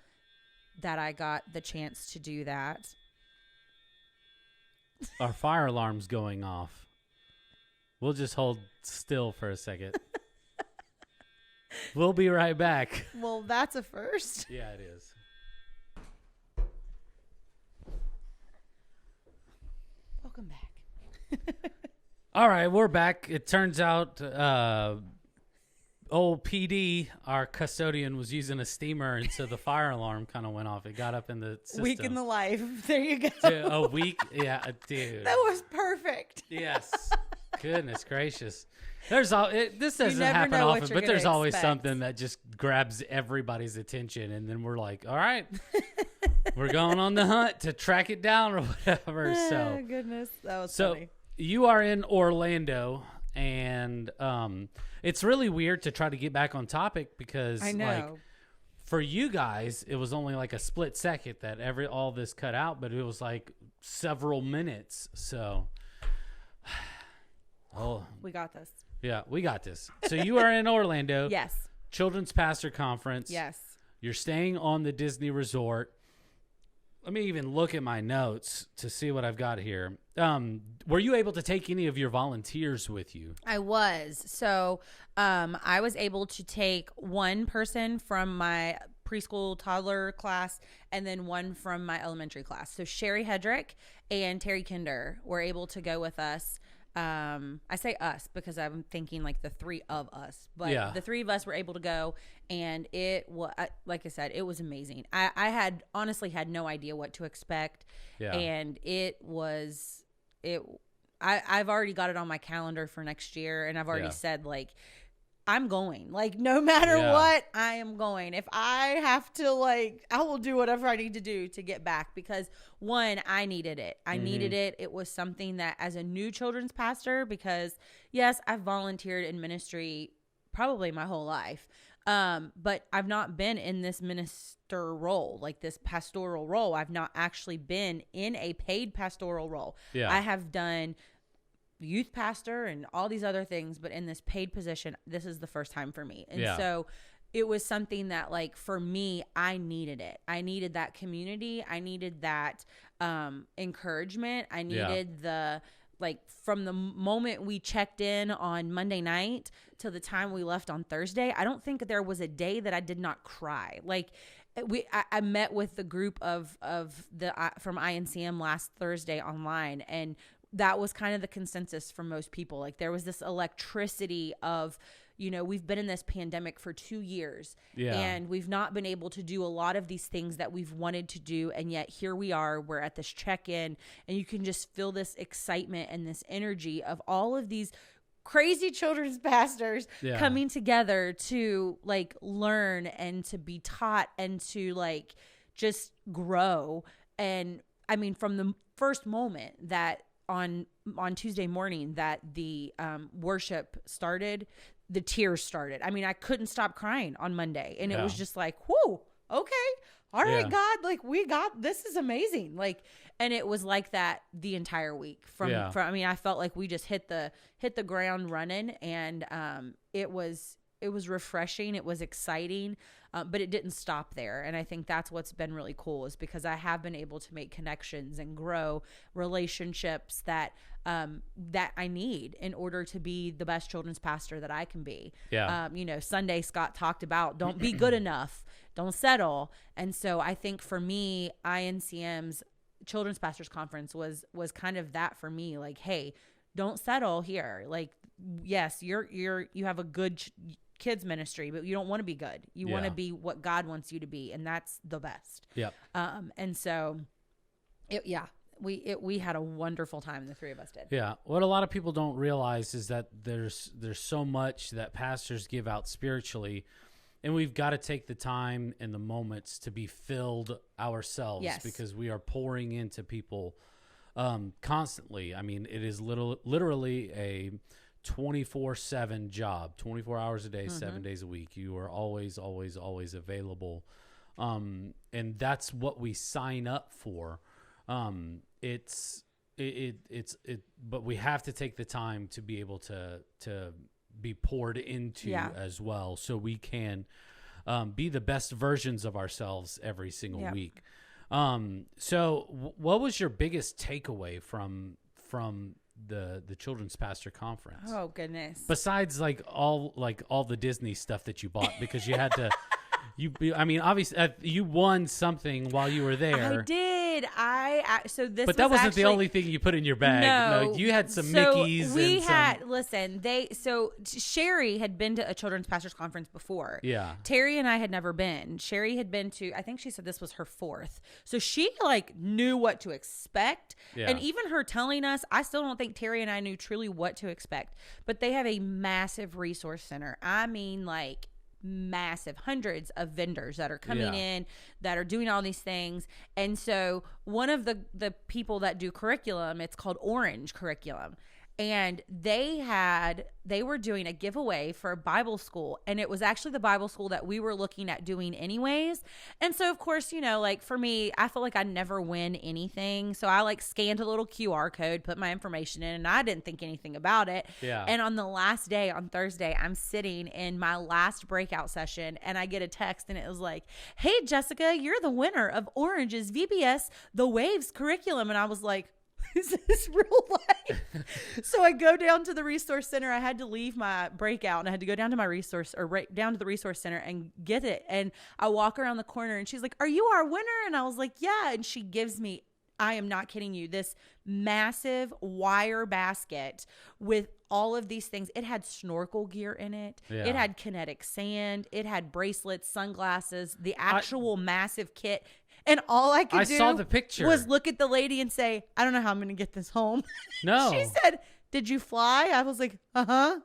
that I got the chance to do that. Our fire alarm's going off. We'll just hold still for a second. We'll be right back. Well, that's a first. Yeah, it is. Welcome back. All right, we're back. It turns out old PD, our custodian, was using a steamer, and so the fire alarm kind of went off. It got up in the system. Week in the life. There you go. A week? Yeah, dude. That was perfect. Yes. Goodness gracious. This doesn't happen know what often, you're but there's gonna always expect. something that just grabs everybody's attention, and then we're like, all right, we're going on the hunt to track it down or whatever. So Goodness, that was funny. You are in Orlando, and it's really weird to try to get back on topic because I know. like for you guys, it was only like a split second that all this cut out, but it was like several minutes. So We got this. Yeah, we got this. So you are in Orlando. Yes. Children's Pastor Conference. Yes. You're staying on the Disney Resort. Let me even look at my notes to see what I've got here. Were you able to take any of your volunteers with you? I was. So I was able to take one person from my preschool toddler class and then one from my elementary class. So Sherry Hedrick and Terry Kinder were able to go with us. I say us because I'm thinking like the three of us, but the three of us were able to go, and it was, like I said, it was amazing. I had honestly had no idea what to expect. And I've already got it on my calendar for next year, and I've already said like, I'm going, like, no matter what, I am going. If I have to, like, I will do whatever I need to do to get back, because one, I needed it. I needed it. It was something that, as a new children's pastor, because yes, I've volunteered in ministry probably my whole life. But I've not been in this minister role, like this pastoral role. I've not actually been in a paid pastoral role. I have done youth pastor and all these other things, but in this paid position, this is the first time for me. And so it was something that, like, for me, I needed it. I needed that community. I needed that encouragement. I needed the, like, from the moment we checked in on Monday night till the time we left on Thursday, I don't think there was a day that I did not cry. Like, I met with the group of the from INCM last Thursday online, and that was kind of the consensus for most people. Like, there was this electricity of, you know, we've been in this pandemic for 2 years and we've not been able to do a lot of these things that we've wanted to do. And yet here we are, we're at this check-in, and you can just feel this excitement and this energy of all of these crazy children's pastors coming together to, like, learn and to be taught and to, like, just grow. And I mean, from the first moment that on Tuesday morning that the worship started, the tears started. I mean, I couldn't stop crying on Monday, and it was just like, whoo, okay, all right, God, like, we got, this is amazing. Like, and it was like that the entire week from, I mean, I felt like we just hit the ground running, and it was refreshing. It was exciting. But it didn't stop there. And I think that's what's been really cool, is because I have been able to make connections and grow relationships that I need in order to be the best children's pastor that I can be. You know, Sunday Scott talked about, don't be good enough, don't settle. And so I think for me, INCM's Children's Pastors Conference was kind of that for me. Like, hey, don't settle here. Like, yes, you have a good kids ministry, but you don't want to be good. You want to be what God wants you to be, and that's the best. And so we had a wonderful time. The three of us did. Yeah. What a lot of people don't realize is that there's so much that pastors give out spiritually, and we've got to take the time and the moments to be filled ourselves, because we are pouring into people constantly. I mean, it is literally a 24/7 job, 24 hours a day, 7 days a week. You are always, always, always available. And that's what we sign up for. But we have to take the time to be able to be poured into as well, so we can be the best versions of ourselves every single week. So what was your biggest takeaway from the Children's Pastor Conference? Oh goodness. Besides all the Disney stuff that you bought, because you had to I mean, obviously, you won something while you were there. I did. But that wasn't the only thing you put in your bag. No, you had some Mickeys. So Sherry had been to a Children's Pastors Conference before. Yeah. Terry and I had never been. Sherry had been to, I think she said this was her 4th. So she knew what to expect. Yeah. And even her telling us, I still don't think Terry and I knew truly what to expect. But they have a massive resource center. I mean, massive, hundreds of vendors that are coming in, that are doing all these things. And so one of the people that do curriculum, it's called Orange Curriculum, and they were doing a giveaway for a Bible school, and it was actually the Bible school that we were looking at doing anyways. And so of course, for me, I feel like I never win anything, so I scanned a little QR code, put my information in, and I didn't think anything about it. And on the last day, on Thursday, I'm sitting in my last breakout session, and I get a text, and it was like, "Hey Jessica, you're the winner of Orange's VBS The Waves curriculum." And I was like, is this real life? So I go down to the resource center. I had to leave my breakout, and I had to go down to down to the resource center and get it. And I walk around the corner, and she's like, "Are you our winner?" And I was like, "Yeah." And she gives me, I am not kidding you, this massive wire basket with all of these things. It had snorkel gear in it. Yeah. It had kinetic sand. It had bracelets, sunglasses, the actual massive kit. And all I could saw the picture. Was look at the lady and say, "I don't know how I'm going to get this home." No. She said, "Did you fly?" I was like, "Uh-huh."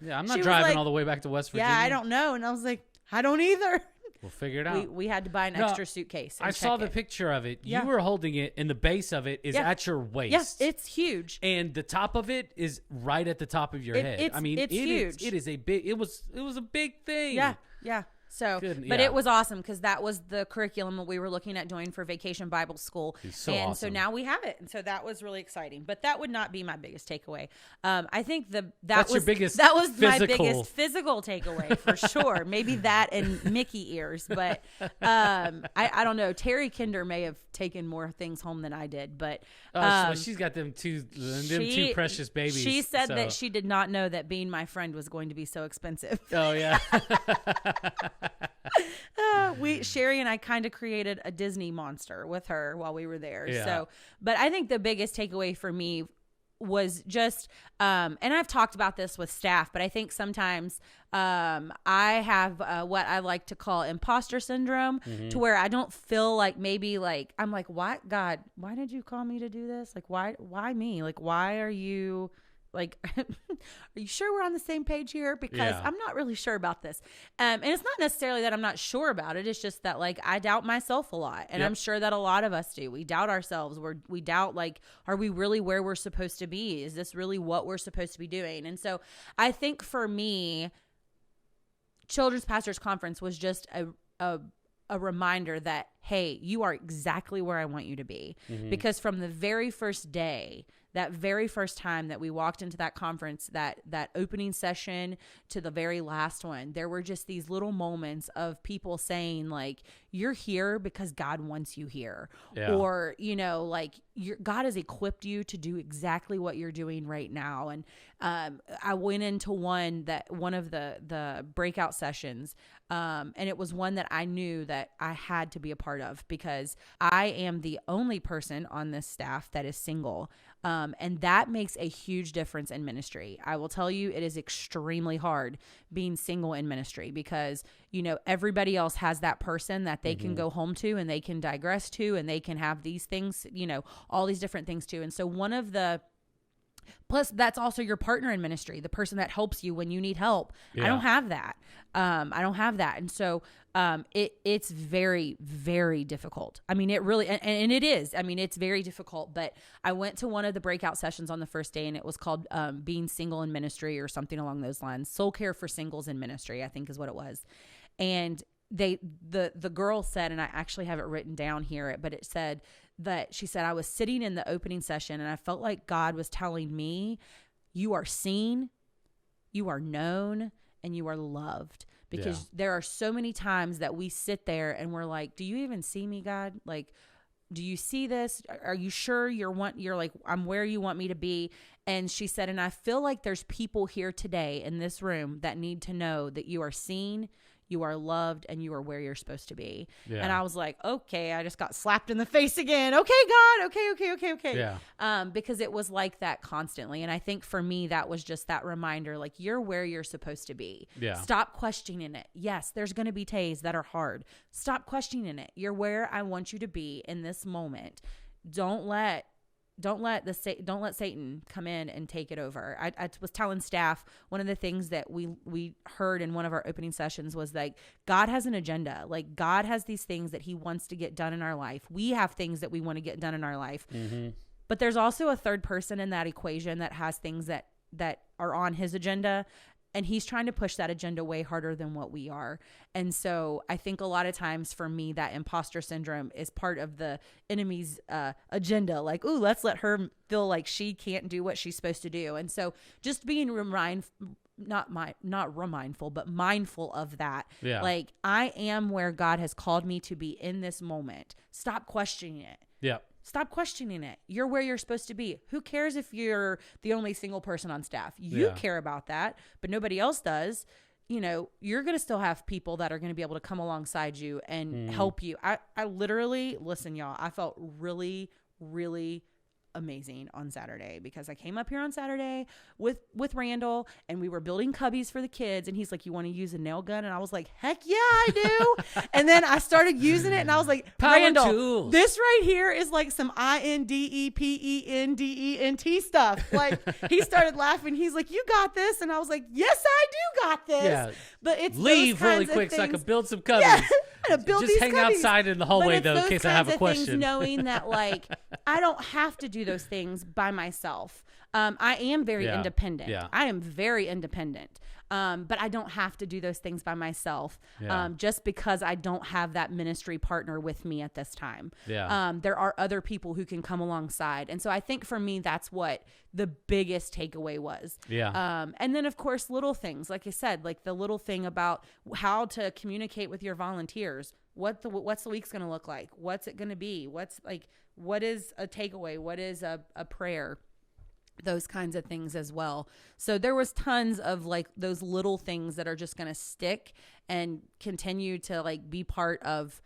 I'm not driving all the way back to West Virginia. Yeah, I don't know. And I was like, "I don't either." We'll figure it out. We had to buy an extra suitcase. I saw the picture of it. You were holding it, and the base of it is at your waist. Yes, it's huge. And the top of it is right at the top of your head. It's huge. It is a big. It was a big thing. Yeah. So, but it was awesome, because that was the curriculum that we were looking at doing for Vacation Bible School. So and awesome. So now we have it. And so that was really exciting. But that would not be my biggest takeaway. I think that was your biggest my biggest physical takeaway for sure. Maybe that and Mickey ears. But I don't know. Terry Kinder may have taken more things home than I did. But so she's got them two precious babies. She said that she did not know that being my friend was going to be so expensive. Oh, yeah. Sherry and I kind of created a Disney monster with her while we were there. Yeah. So, but I think the biggest takeaway for me was just, and I've talked about this with staff, but I think sometimes I have what I like to call imposter syndrome, to where I don't feel like maybe I'm like, "Why, God, why did you call me to do this? Why me? Why are you are you sure we're on the same page here? Because I'm not really sure about this." And it's not necessarily that I'm not sure about it. It's just that I doubt myself a lot. And I'm sure that a lot of us do. We doubt ourselves. We doubt, are we really where we're supposed to be? Is this really what we're supposed to be doing? And so I think for me, Children's Pastors Conference was just a reminder that, hey, you are exactly where I want you to be. Because from the very first day, that very first time that we walked into that conference, that opening session to the very last one, there were just these little moments of people saying, "You're here because God wants you here." Yeah. Or, God has equipped you to do exactly what you're doing right now. And I went into one of the breakout sessions, and it was one that I knew that I had to be a part part of, because I am the only person on this staff that is single. And that makes a huge difference in ministry. I will tell you, it is extremely hard being single in ministry because, you know, everybody else has that person that they can go home to and they can digress to, and they can have these things, you know, all these different things too. And so plus that's also your partner in ministry, the person that helps you when you need help. Yeah. I don't have that. And so, it's very, very difficult. I mean, it really, and it is, I mean, it's very difficult, but I went to one of the breakout sessions on the first day, and it was called, being single in ministry or something along those lines. Soul care for singles in ministry, I think is what it was. And the girl said, and I actually have it written down here, but it said that she said, I was sitting in the opening session and I felt like God was telling me, you are seen, you are known, and you are loved. Because there are so many times that we sit there and we're like, do you even see me, God? Like, do you see this? Are you sure you're like, I'm where you want me to be? And she said, and I feel like there's people here today in this room that need to know that you are seen, you are loved, and you are where you're supposed to be. Yeah. And I was like, okay, I just got slapped in the face again. Okay, God. Okay. Yeah. Because it was like that constantly. And I think for me, that was just that reminder, like, you're where you're supposed to be. Yeah. Stop questioning it. Yes, there's going to be days that are hard. Stop questioning it. You're where I want you to be in this moment. Don't let Satan come in and take it over. I was telling staff, one of the things that we heard in one of our opening sessions was like, God has an agenda. Like, God has these things that he wants to get done in our life. We have things that we want to get done in our life. Mm-hmm. But there's also a third person in that equation that has things that are on his agenda. And he's trying to push that agenda way harder than what we are. And so I think a lot of times for me, that imposter syndrome is part of the enemy's agenda. Like, ooh, let's let her feel like she can't do what she's supposed to do. And so just being mindful of that. Yeah. Like, I am where God has called me to be in this moment. Stop questioning it. Yeah. Stop questioning it. You're where you're supposed to be. Who cares if you're the only single person on staff? You care about that, but nobody else does. You know, you're going to still have people that are going to be able to come alongside you and help you. I literally, listen, y'all, I felt really, really amazing on Saturday, because I came up here on Saturday with Randall, and we were building cubbies for the kids, and he's like, you want to use a nail gun? And I was like, heck yeah, I do. And then I started using it, and I was like, Randall, tools. This right here is like some INDEPENDENT stuff. Like, he started laughing. He's like, you got this. And I was like, yes, I do got this. Yeah. But it's leave really quick so I can build some cubbies. Yeah. Just hang outside in the hallway, though, in case I have a question. Knowing that, like, I don't have to do those things by myself. I am very independent. Yeah. I am very independent. But I don't have to do those things by myself. Yeah. Just because I don't have that ministry partner with me at this time. Yeah. There are other people who can come alongside. And so I think for me, that's what the biggest takeaway was. Yeah. And then, of course, little things, like I said, like the little thing about how to communicate with your volunteers. What's the week's going to look like? What's it going to be? What is a takeaway? What is a prayer? Those kinds of things as well. So there was tons of like those little things that are just going to stick and continue to like be part of,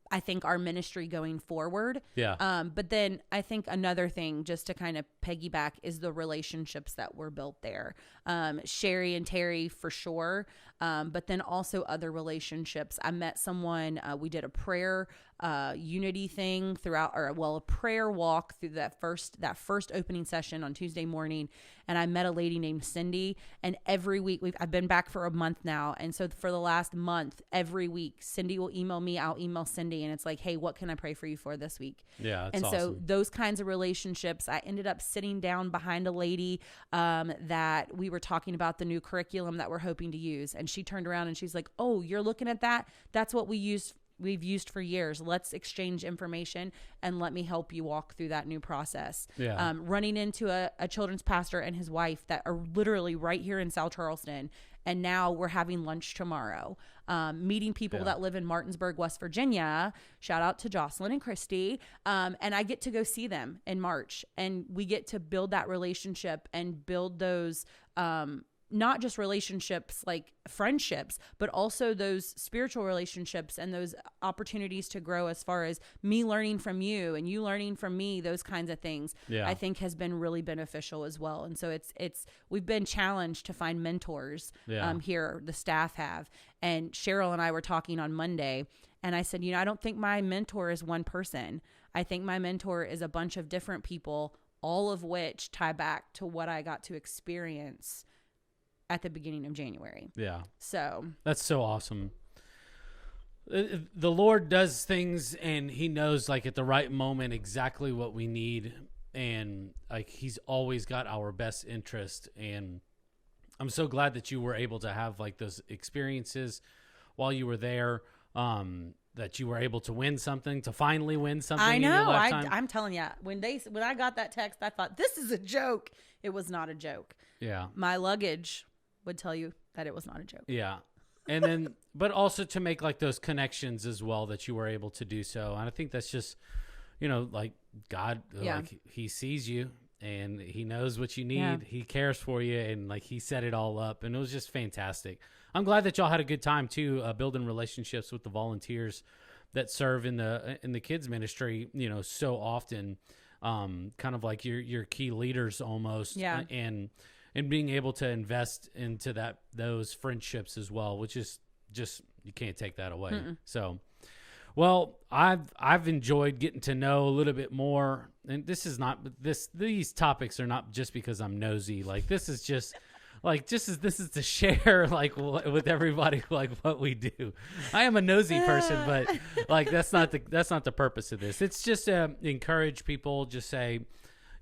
I think, our ministry going forward. Yeah. But then I think another thing, just to kind of piggyback, is the relationships that were built there. Sherry and Terry for sure. But then also other relationships. I met someone, we did a prayer unity thing throughout, a prayer walk through that first opening session on Tuesday morning. And I met a lady named Cindy, and every week I've been back for a month now. And so for the last month, every week, Cindy will email me, I'll email Cindy, and it's like, hey, what can I pray for you for this week? Yeah. That's awesome. So those kinds of relationships, I ended up sitting down behind a lady, that we were talking about the new curriculum that we're hoping to use. And she turned around and she's like, oh, you're looking at that? That's what we've used for years. Let's exchange information and let me help you walk through that new process. Yeah. Running into a children's pastor and his wife that are literally right here in South Charleston. And now we're having lunch tomorrow. Meeting people that live in Martinsburg, West Virginia. Shout out to Jocelyn and Christy. And I get to go see them in March. And we get to build that relationship and build those not just relationships like friendships, but also those spiritual relationships and those opportunities to grow as far as me learning from you and you learning from me, those kinds of things, I think has been really beneficial as well. And so we've been challenged to find mentors here, the staff have. And Cheryl and I were talking on Monday, and I said, I don't think my mentor is one person. I think my mentor is a bunch of different people, all of which tie back to what I got to experience at the beginning of January. Yeah. So that's so awesome. The Lord does things, and he knows like at the right moment exactly what we need. And like, he's always got our best interest. And I'm so glad that you were able to have like those experiences while you were there, that you were able to win something, to finally win something. I know. In your lifetime. I'm telling you, when I got that text, I thought, this is a joke. It was not a joke. Yeah. My luggage would tell you that it was not a joke. Yeah. And then, but also to make like those connections as well, that you were able to do so. And I think that's just, like God, like he sees you and he knows what you need. Yeah. He cares for you. And like, he set it all up, and it was just fantastic. I'm glad that y'all had a good time too, building relationships with the volunteers that serve in the kids ministry, so often, kind of like your key leaders almost. Yeah. And being able to invest into those friendships as well, which is just, you can't take that away. Mm-mm. So, well, I've enjoyed getting to know a little bit more, and these topics are not just because I'm nosy. Like, this is just this is to share like with everybody like what we do. I am a nosy person, but like that's not the purpose of this. It's just to encourage people, just say,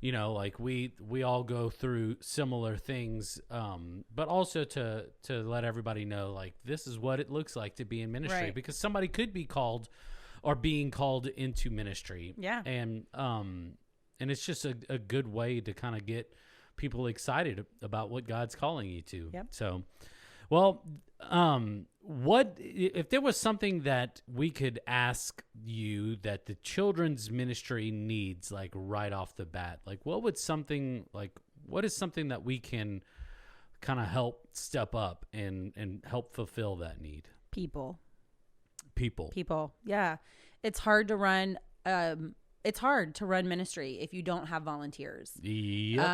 like we all go through similar things, but also to let everybody know, like, this is what it looks like to be in ministry, right? Because somebody could be called or being called into ministry. Yeah. And it's just a good way to kind of get people excited about what God's calling you to. Yep. So, well, what if there was something that we could ask you that the children's ministry needs, like right off the bat? Like, what is something that we can kind of help step up and help fulfill that need? People. Yeah. It's hard to run ministry if you don't have volunteers. Yep.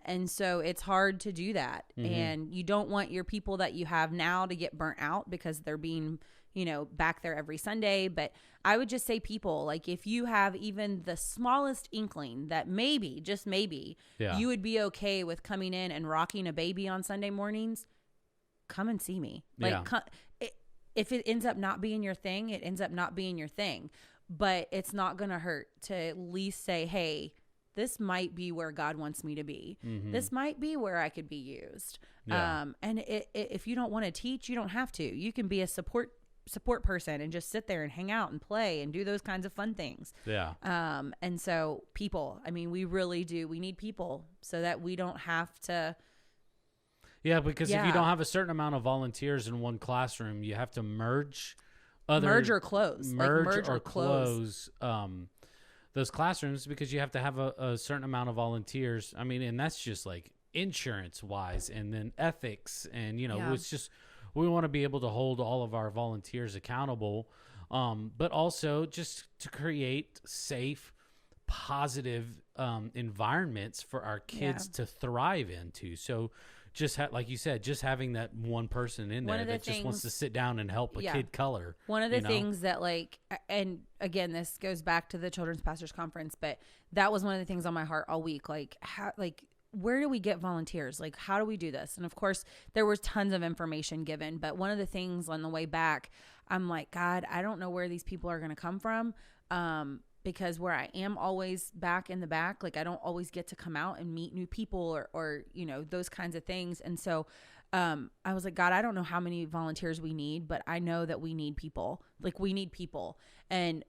And so it's hard to do that. Mm-hmm. And you don't want your people that you have now to get burnt out because they're being, back there every Sunday. But I would just say people, like, if you have even the smallest inkling that maybe, just maybe, you would be okay with coming in and rocking a baby on Sunday mornings, come and see me. Like, if it ends up not being your thing, it ends up not being your thing. But it's not going to hurt to at least say, hey, this might be where God wants me to be. Mm-hmm. This might be where I could be used. Yeah. And if you don't want to teach, you don't have to. You can be a support person and just sit there and hang out and play and do those kinds of fun things. Yeah. And so people, we really do. We need people so that we don't have to. Yeah, because if you don't have a certain amount of volunteers in one classroom, you have to merge or close those classrooms, because you have to have a certain amount of volunteers. And that's just like insurance wise, and then ethics, and it's just, we want to be able to hold all of our volunteers accountable, but also just to create safe, positive environments for our kids to thrive into. So just like you said, just having that one person in there that just wants to sit down and help a kid color. One of the things that, like, and again, this goes back to the Children's Pastors Conference, but that was one of the things on my heart all week. Like, how, like, where do we get volunteers? Like, how do we do this? And of course, there was tons of information given, but one of the things on the way back, I'm like, God, I don't know where these people are going to come from. Because where I am always back in the back, like, I don't always get to come out and meet new people or those kinds of things. And so I was like, God, I don't know how many volunteers we need, but I know that we need people. Like, we need people. And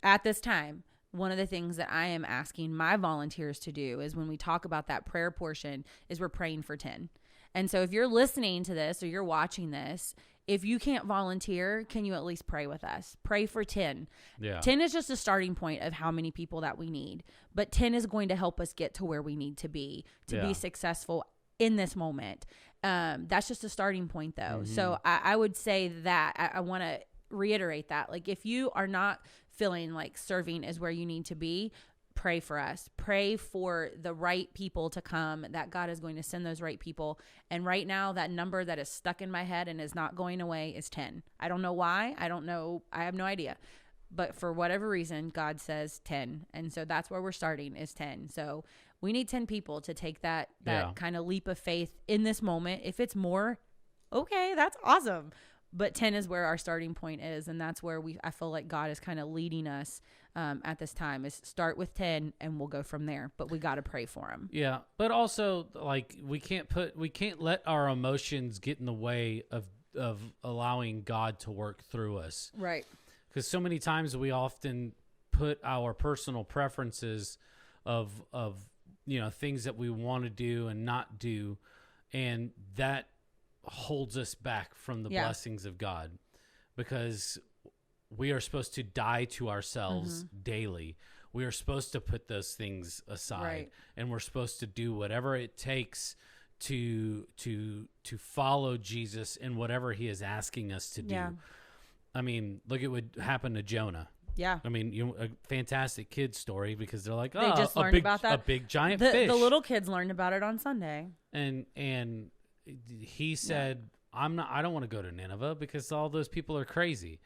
at this time, one of the things that I am asking my volunteers to do is, when we talk about that prayer portion, is we're praying for 10. And so if you're listening to this or you're watching this, if you can't volunteer, can you at least pray with us? Pray for 10. Yeah. 10 is just a starting point of how many people that we need. But 10 is going to help us get to where we need to be successful in this moment. That's just a starting point though. So I would say that I want to reiterate that, like, if you are not feeling like serving is where you need to be, pray for us. Pray for the right people to come, that God is going to send those right people. And right now, that number that is stuck in my head and is not going away is 10. I don't know why. I don't know. I have no idea. But for whatever reason, God says 10. And so that's where we're starting, is 10. So we need 10 people to take that kind of leap of faith in this moment. If it's more, okay, that's awesome. But 10 is where our starting point is. And that's where I feel like God is kind of leading us at this time, is start with 10 and we'll go from there. But we got to pray for them. Yeah. But also, like, we can't let our emotions get in the way of allowing God to work through us. Right. Because so many times we often put our personal preferences of things that we want to do and not do, and that holds us back from the blessings of God, because we are supposed to die to ourselves daily. We are supposed to put those things aside, and we're supposed to do whatever it takes to follow Jesus in whatever he is asking us to do. I mean, look at what happened to Jonah. Yeah. I mean, a fantastic kid's story, because they're like, they just learned about that. A big giant fish. The little kids learned about it on Sunday. And he said, I don't want to go to Nineveh because all those people are crazy.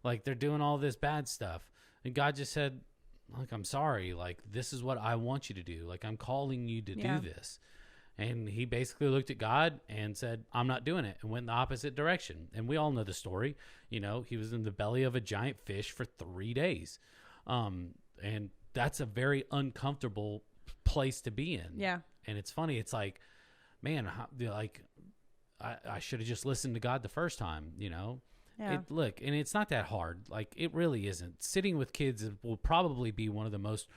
Like, they're doing all this bad stuff. And God just said, like, I'm sorry. Like, this is what I want you to do. Like, I'm calling you to do this. And he basically looked at God and said, I'm not doing it, and went in the opposite direction. And we all know the story. You know, he was in the belly of a giant fish for 3 days. And that's a very uncomfortable place to be in. Yeah. And it's funny. It's like, man, I should have just listened to God the first time, you know? Yeah. Look, and it's not that hard. Like, it really isn't. Sitting with kids will probably be one of the most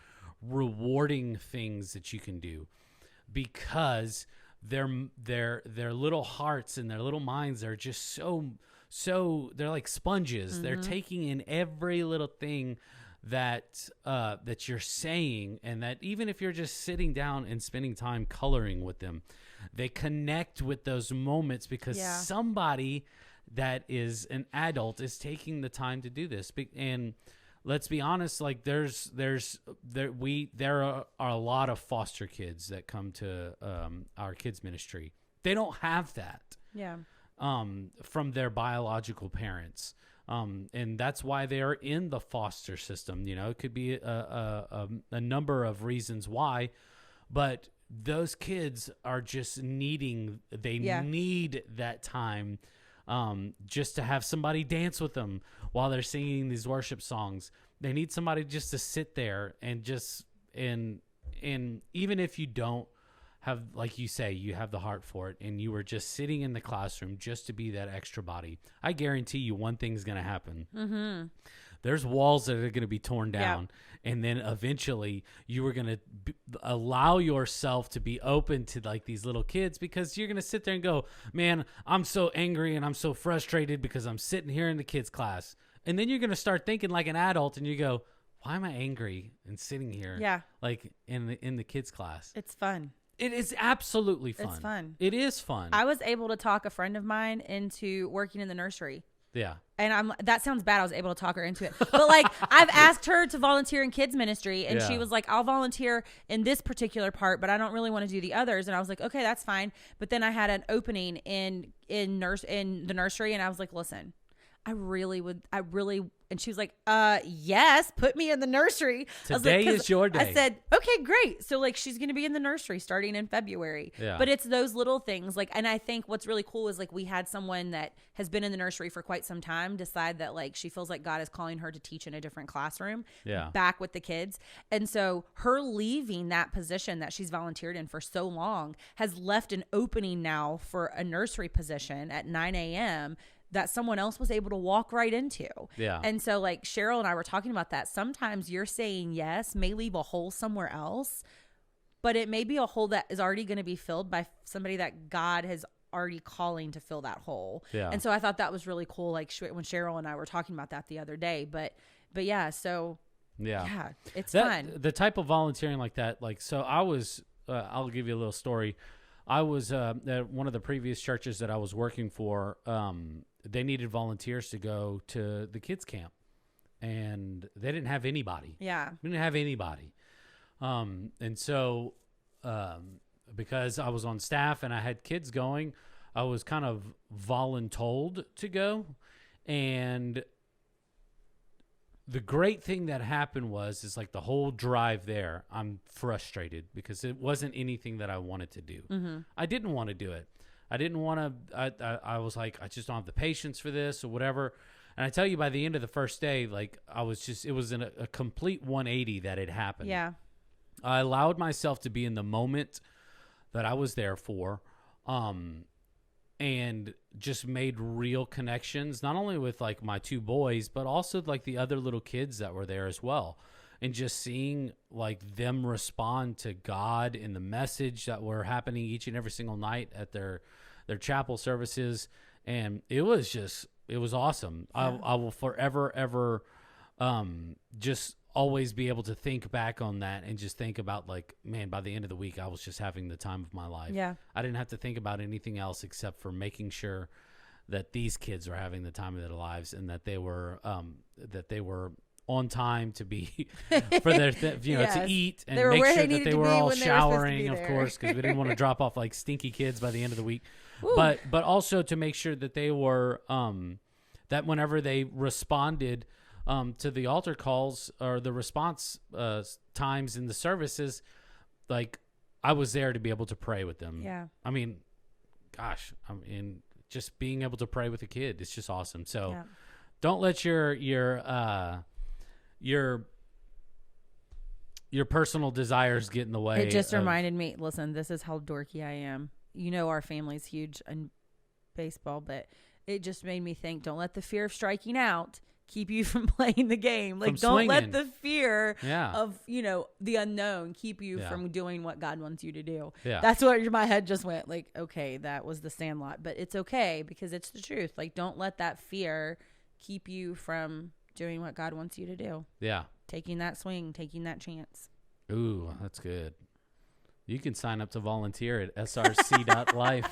rewarding things that you can do, because their little hearts and their little minds are just so they're like sponges. They're taking in every little thing that you're saying, and that even if you're just sitting down and spending time coloring with them, they connect with those moments, because somebody that is an adult is taking the time to do this. And let's be honest, like, there are a lot of foster kids that come to our kids ministry. They don't have that from their biological parents. And that's why they are in the foster system. You know, it could be a number of reasons why, but those kids are just need that time, just to have somebody dance with them while they're singing these worship songs. They need somebody just to sit there and even if you don't have, like you say, you have the heart for it, and you were just sitting in the classroom just to be that extra body, I guarantee you one thing's going to happen. There's walls that are going to be torn down. And then eventually you are going to allow yourself to be open to, like, these little kids, because you're going to sit there and go, man, I'm so angry and I'm so frustrated because I'm sitting here in the kids class. And then you're going to start thinking like an adult, and you go, why am I angry and sitting here? Yeah. Like in the kids class. It's fun. It is absolutely fun. It's fun. It is fun. I was able to talk a friend of mine into working in the nursery. Yeah. And that sounds bad. I was able to talk her into it. But, like, I've asked her to volunteer in kids ministry, and she was like, I'll volunteer in this particular part, but I don't really want to do the others. And I was like, okay, that's fine. But then I had an opening in the nursery, and I was like, listen, I really, and she was like, yes, put me in the nursery. Today is your day. I said, okay, great. So, like, she's going to be in the nursery starting in February. Yeah. But it's those little things. Like, and I think what's really cool is, like, we had someone that has been in the nursery for quite some time decide that, like, she feels like God is calling her to teach in a different classroom back with the kids. And so her leaving that position that she's volunteered in for so long has left an opening now for a nursery position at 9 a.m. that someone else was able to walk right into. Yeah. And so, like, Cheryl and I were talking about that. Sometimes you're saying yes may leave a hole somewhere else, but it may be a hole that is already going to be filled by somebody that God has already calling to fill that hole. Yeah. And so I thought that was really cool, like, when Cheryl and I were talking about that the other day. But yeah, so yeah, it's fun. The type of volunteering like that, like, so I was, I'll give you a little story. I was at one of the previous churches that I was working for. They needed volunteers to go to the kids camp, and they didn't have anybody. Yeah. We didn't have anybody. And so, because I was on staff and I had kids going, I was kind of voluntold to go. And the great thing that happened is like the whole drive there, I'm frustrated because it wasn't anything that I wanted to do. Mm-hmm. I didn't want to do it. I didn't want to, I was like, I just don't have the patience for this or whatever. And I tell you, by the end of the first day, like it was in a complete 180 that had happened. Yeah. I allowed myself to be in the moment that I was there for, and just made real connections, not only with like my two boys, but also like the other little kids that were there as well. And just seeing like them respond to God in the message that were happening each and every single night at their chapel services. And it was awesome. Yeah. I will forever, ever, just always be able to think back on that and just think about like, man, by the end of the week, I was just having the time of my life. Yeah. I didn't have to think about anything else except for making sure that these kids were having the time of their lives and that they were on time to be for their, yes. to eat and make sure that they were all showering, of course, because we didn't want to drop off like stinky kids by the end of the week. Ooh. But also to make sure that they were, that whenever they responded to the altar calls or the response times in the services, like I was there to be able to pray with them. Yeah. I mean, gosh, just being able to pray with a kid, it's just awesome. So yeah. Don't let your personal desires get in the way. It just reminded me, listen, this is how dorky I am. You know, our family's huge in baseball, but it just made me think, don't let the fear of striking out keep you from playing the game. Like, don't let the fear of, the unknown keep you from doing what God wants you to do. Yeah. That's what my head just went like, okay, that was the Sandlot, but it's okay because it's the truth. Like, don't let that fear keep you from doing what God wants you to do. Yeah. Taking that swing, taking that chance. Ooh, that's good. You can sign up to volunteer at src.life.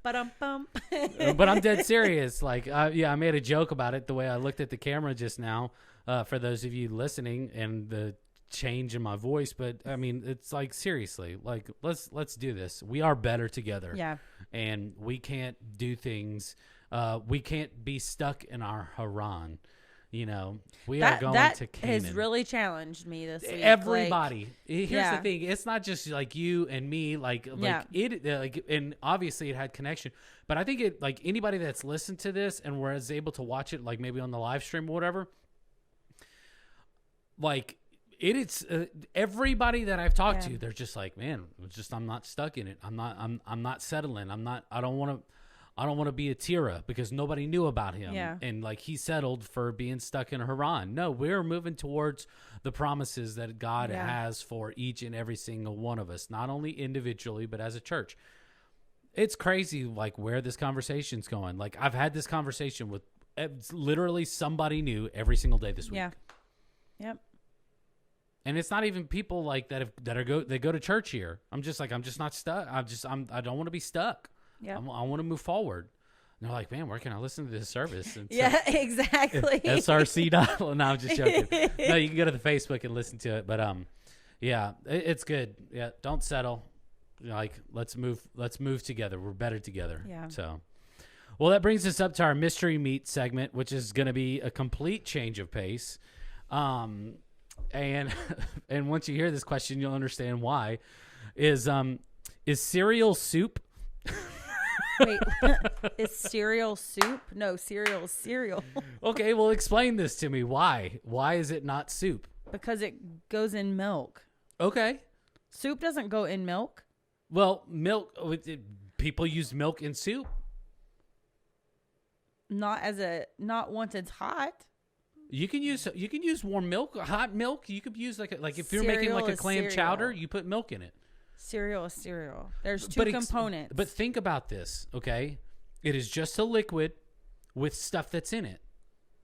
But I'm dead serious. Like, I made a joke about it the way I looked at the camera just now, for those of you listening, and the change in my voice. But I mean, it's like, seriously, like, let's do this. We are better together. Yeah. And we can't do things. We can't be stuck in our Haran. We are going to Canaan. That has really challenged me this week. Everybody. Here's the thing. It's not just like you and me. And obviously it had connection. But I think it, like, anybody that's listened to this and was able to watch it, like maybe on the live stream or whatever, like it's everybody that I've talked to, they're just like, man, I'm not stuck in it. I'm not settling. I don't want to be a Tira because nobody knew about him. Yeah. And like he settled for being stuck in Haran. No, we're moving towards the promises that God has for each and every single one of us, not only individually, but as a church. It's crazy, like, where this conversation's going. Like, I've had this conversation with literally somebody new every single day this week. Yeah. Yep. And it's not even people like they go to church here. I'm just not stuck. I don't want to be stuck. Yeah. I want to move forward. And they're like, man, where can I listen to this service? And yeah, exactly. SRC. No, I'm just joking. No, you can go to the Facebook and listen to it. But it's good. Yeah, don't settle. Like, let's move together. We're better together. Yeah. So, well, that brings us up to our mystery meat segment, which is going to be a complete change of pace. And once you hear this question, you'll understand why. Is cereal soup? Wait, is cereal soup? No, cereal is cereal. Okay, well, explain this to me. Why? Why is it not soup? Because it goes in milk. Okay. Soup doesn't go in milk. Well, milk. People use milk in soup. Not once it's hot. You can use warm milk, hot milk. You could use like if you're making like a clam chowder, you put milk in it. Cereal is cereal. There's two components. But think about this, okay? It is just a liquid with stuff that's in it,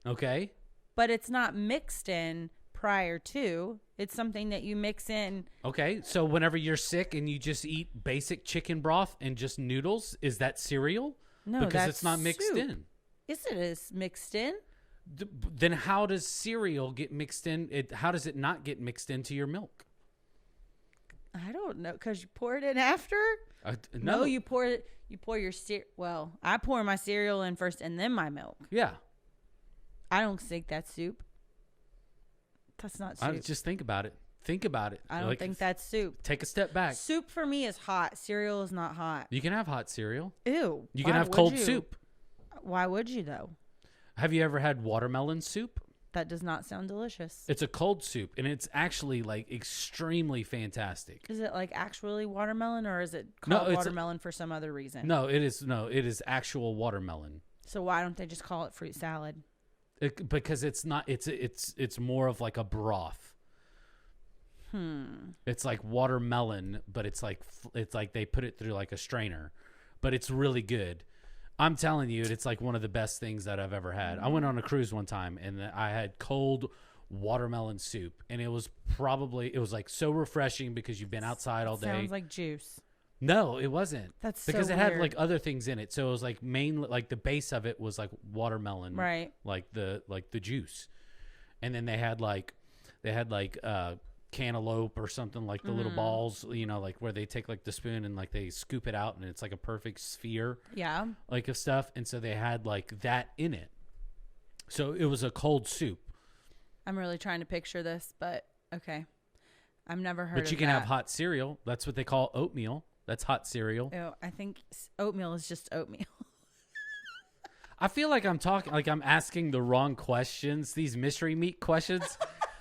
okay? But it's not mixed in prior to. It's something that you mix in. Okay, so whenever you're sick and you just eat basic chicken broth and just noodles, is that cereal? No, because that's it's not mixed soup. in. Yes, it is mixed in. Then how does cereal get mixed in? How does it not get mixed into your milk? I don't know, because you pour it in after. No, you pour it. You pour your cereal. Well, I pour my cereal in first and then my milk. Yeah, I don't think that's soup. That's not soup. just think about it. Think about it. I don't think that's soup. Take a step back. Soup for me is hot. Cereal is not hot. You can have hot cereal. Ew. You can have cold soup. Why would you, though? Have you ever had watermelon soup? That does not sound delicious. It's a cold soup, and it's actually like extremely fantastic. Is it like actually watermelon, or is it called watermelon for some other reason? No, it is. No, it is actual watermelon. So why don't they just call it fruit salad? Because it's not. It's more of like a broth. It's like watermelon, but it's like they put it through like a strainer, but it's really good. I'm telling you, it's like one of the best things that I've ever had. I went on a cruise one time and I had cold watermelon soup, and it was like so refreshing because you've been outside all day. Sounds like juice. No, it wasn't. That's because so it had weird. like other things in it. So it was like like the base of it was like watermelon, right? Like the juice, and then they had like cantaloupe or something, like the little balls, like where they take like the spoon and like they scoop it out and it's like a perfect sphere, like of stuff. And so they had like that in it. So it was a cold soup. I'm really trying to picture this, but okay. I've never heard of that. But you can have hot cereal. That's what they call oatmeal. That's hot cereal. Oh, I think oatmeal is just oatmeal. I feel like I'm asking the wrong questions. These mystery meat questions.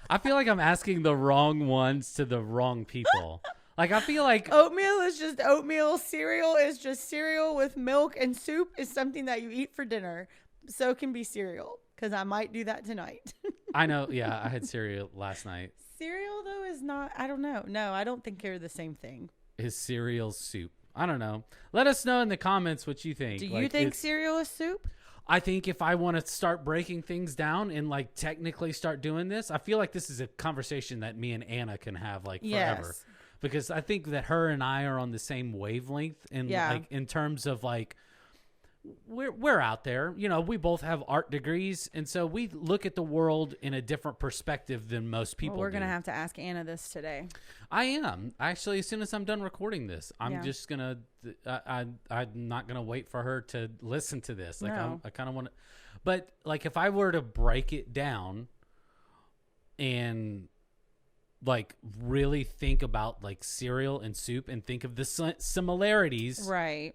I feel like I'm asking the wrong ones to the wrong people. Like, I feel like oatmeal is just oatmeal. Cereal is just cereal with milk, and soup is something that you eat for dinner. So can be cereal, because I might do that tonight. I know. Yeah, I had cereal last night. Cereal, though, is not, I don't know. No, I don't think they're the same thing. Is cereal soup? I don't know. Let us know in the comments what you think. Do you think cereal is soup? I think if I want to start breaking things down and like technically start doing this, I feel like this is a conversation that me and Anna can have like forever. Yes. Because I think that her and I are on the same wavelength like in terms of like we're out there, we both have art degrees, and so we look at the world in a different perspective than most people. We're gonna have to ask Anna this today. I am actually, as soon as I'm done recording this, I'm just gonna I'm not gonna wait for her to listen to this. Like, no. I kind of want to, but like if I were to break it down and like really think about like cereal and soup and think of the similarities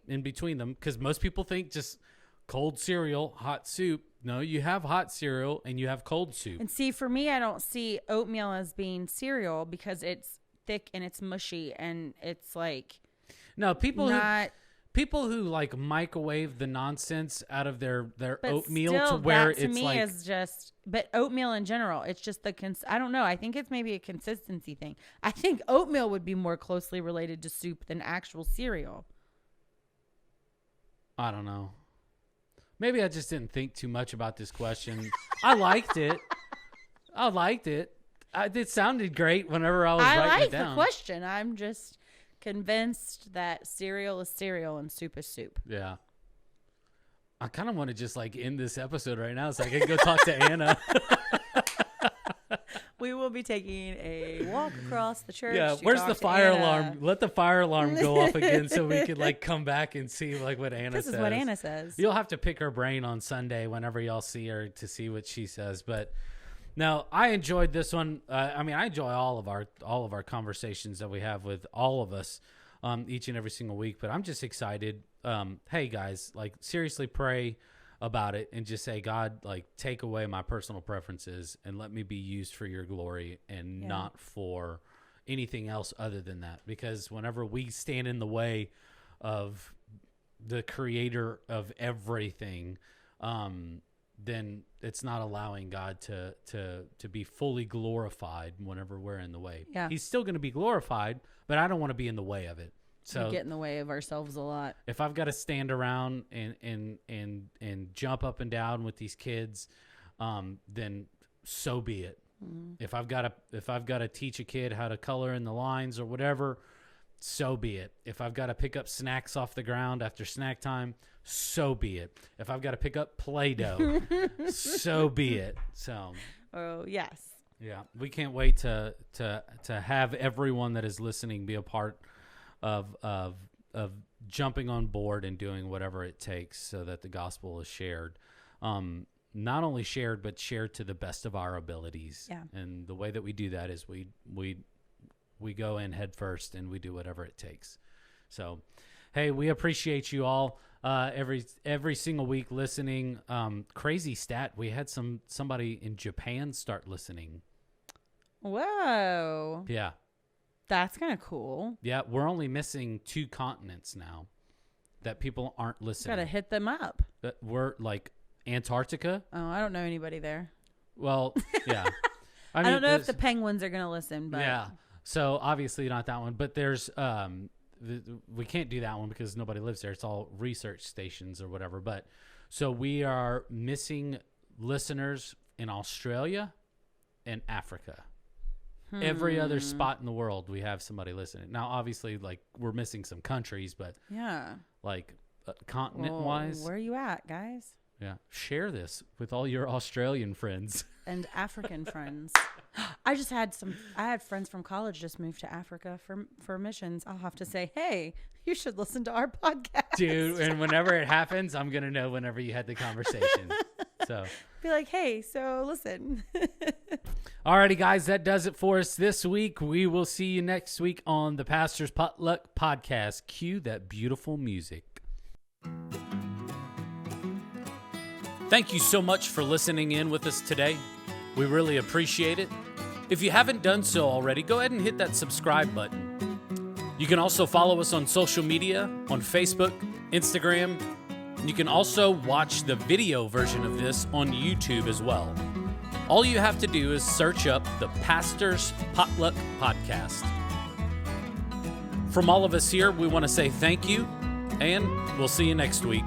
in between them, because most people think just cold cereal, hot soup. No, you have hot cereal and you have cold soup. And see, for me, I don't see oatmeal as being cereal because it's thick and it's mushy and it's like people who like microwave the nonsense out of their oatmeal still, to where that to it's me like is just, but oatmeal in general, it's just I don't know. I think it's maybe a consistency thing. I think oatmeal would be more closely related to soup than actual cereal. I don't know. Maybe I just didn't think too much about this question. I liked it. It sounded great whenever I was writing it down. I like the question. I'm just convinced that cereal is cereal and soup is soup. Yeah. I kind of want to just like end this episode right now so I can go talk to Anna. We will be taking a walk across the church. Yeah, where's the fire alarm? Let the fire alarm go off again so we could like come back and see like what Anna says. This is what Anna says. You'll have to pick her brain on Sunday whenever y'all see her to see what she says. But no, I enjoyed this one. I enjoy all of our conversations that we have with all of us each and every single week. But I'm just excited. Hey guys, like seriously pray about it and just say, God, like take away my personal preferences and let me be used for your glory and not for anything else other than that. Because whenever we stand in the way of the creator of everything, then it's not allowing God to be fully glorified whenever we're in the way. Yeah. He's still going to be glorified, but I don't want to be in the way of it. So we get in the way of ourselves a lot. If I've got to stand around and jump up and down with these kids, then so be it. If I've got to teach a kid how to color in the lines or whatever, so be it. If I've got to pick up snacks off the ground after snack time, so be it. If I've got to pick up Play-Doh, so be it. So, oh yes, yeah, we can't wait to have everyone that is listening be a part of jumping on board and doing whatever it takes so that the gospel is shared. Not only shared, but shared to the best of our abilities. Yeah. And the way that we do that is we go in head first and we do whatever it takes. So, hey, we appreciate you all every single week listening. Crazy stat. We had somebody in Japan start listening. Whoa. Yeah. That's kind of cool. Yeah. We're only missing 2 continents now that people aren't listening. Got to hit them up. That we're like Antarctica. Oh, I don't know anybody there. Well, yeah. I don't know if the penguins are going to listen, but yeah. So obviously not that one, but there's we can't do that one because nobody lives there. It's all research stations or whatever. But so we are missing listeners in Australia and Africa. Every other spot in the world, we have somebody listening. Now, obviously, like we're missing some countries, but yeah, like continent-wise, where are you at, guys? Yeah, share this with all your Australian friends and African friends. I had friends from college just moved to Africa for missions. I'll have to say, hey, you should listen to our podcast, dude. And whenever it happens, I'm gonna know whenever you had the conversation. So be like, hey, so listen. Alrighty, guys, that does it for us this week. We will see you next week on the Pastor's Potluck podcast. Cue that beautiful music. Thank you so much for listening in with us today. We really appreciate it. If you haven't done so already, go ahead and hit that subscribe button. You can also follow us on social media, on Facebook, Instagram, and you can also watch the video version of this on YouTube as well. All you have to do is search up the Pastor's Potluck podcast. From all of us here, we want to say thank you, and we'll see you next week.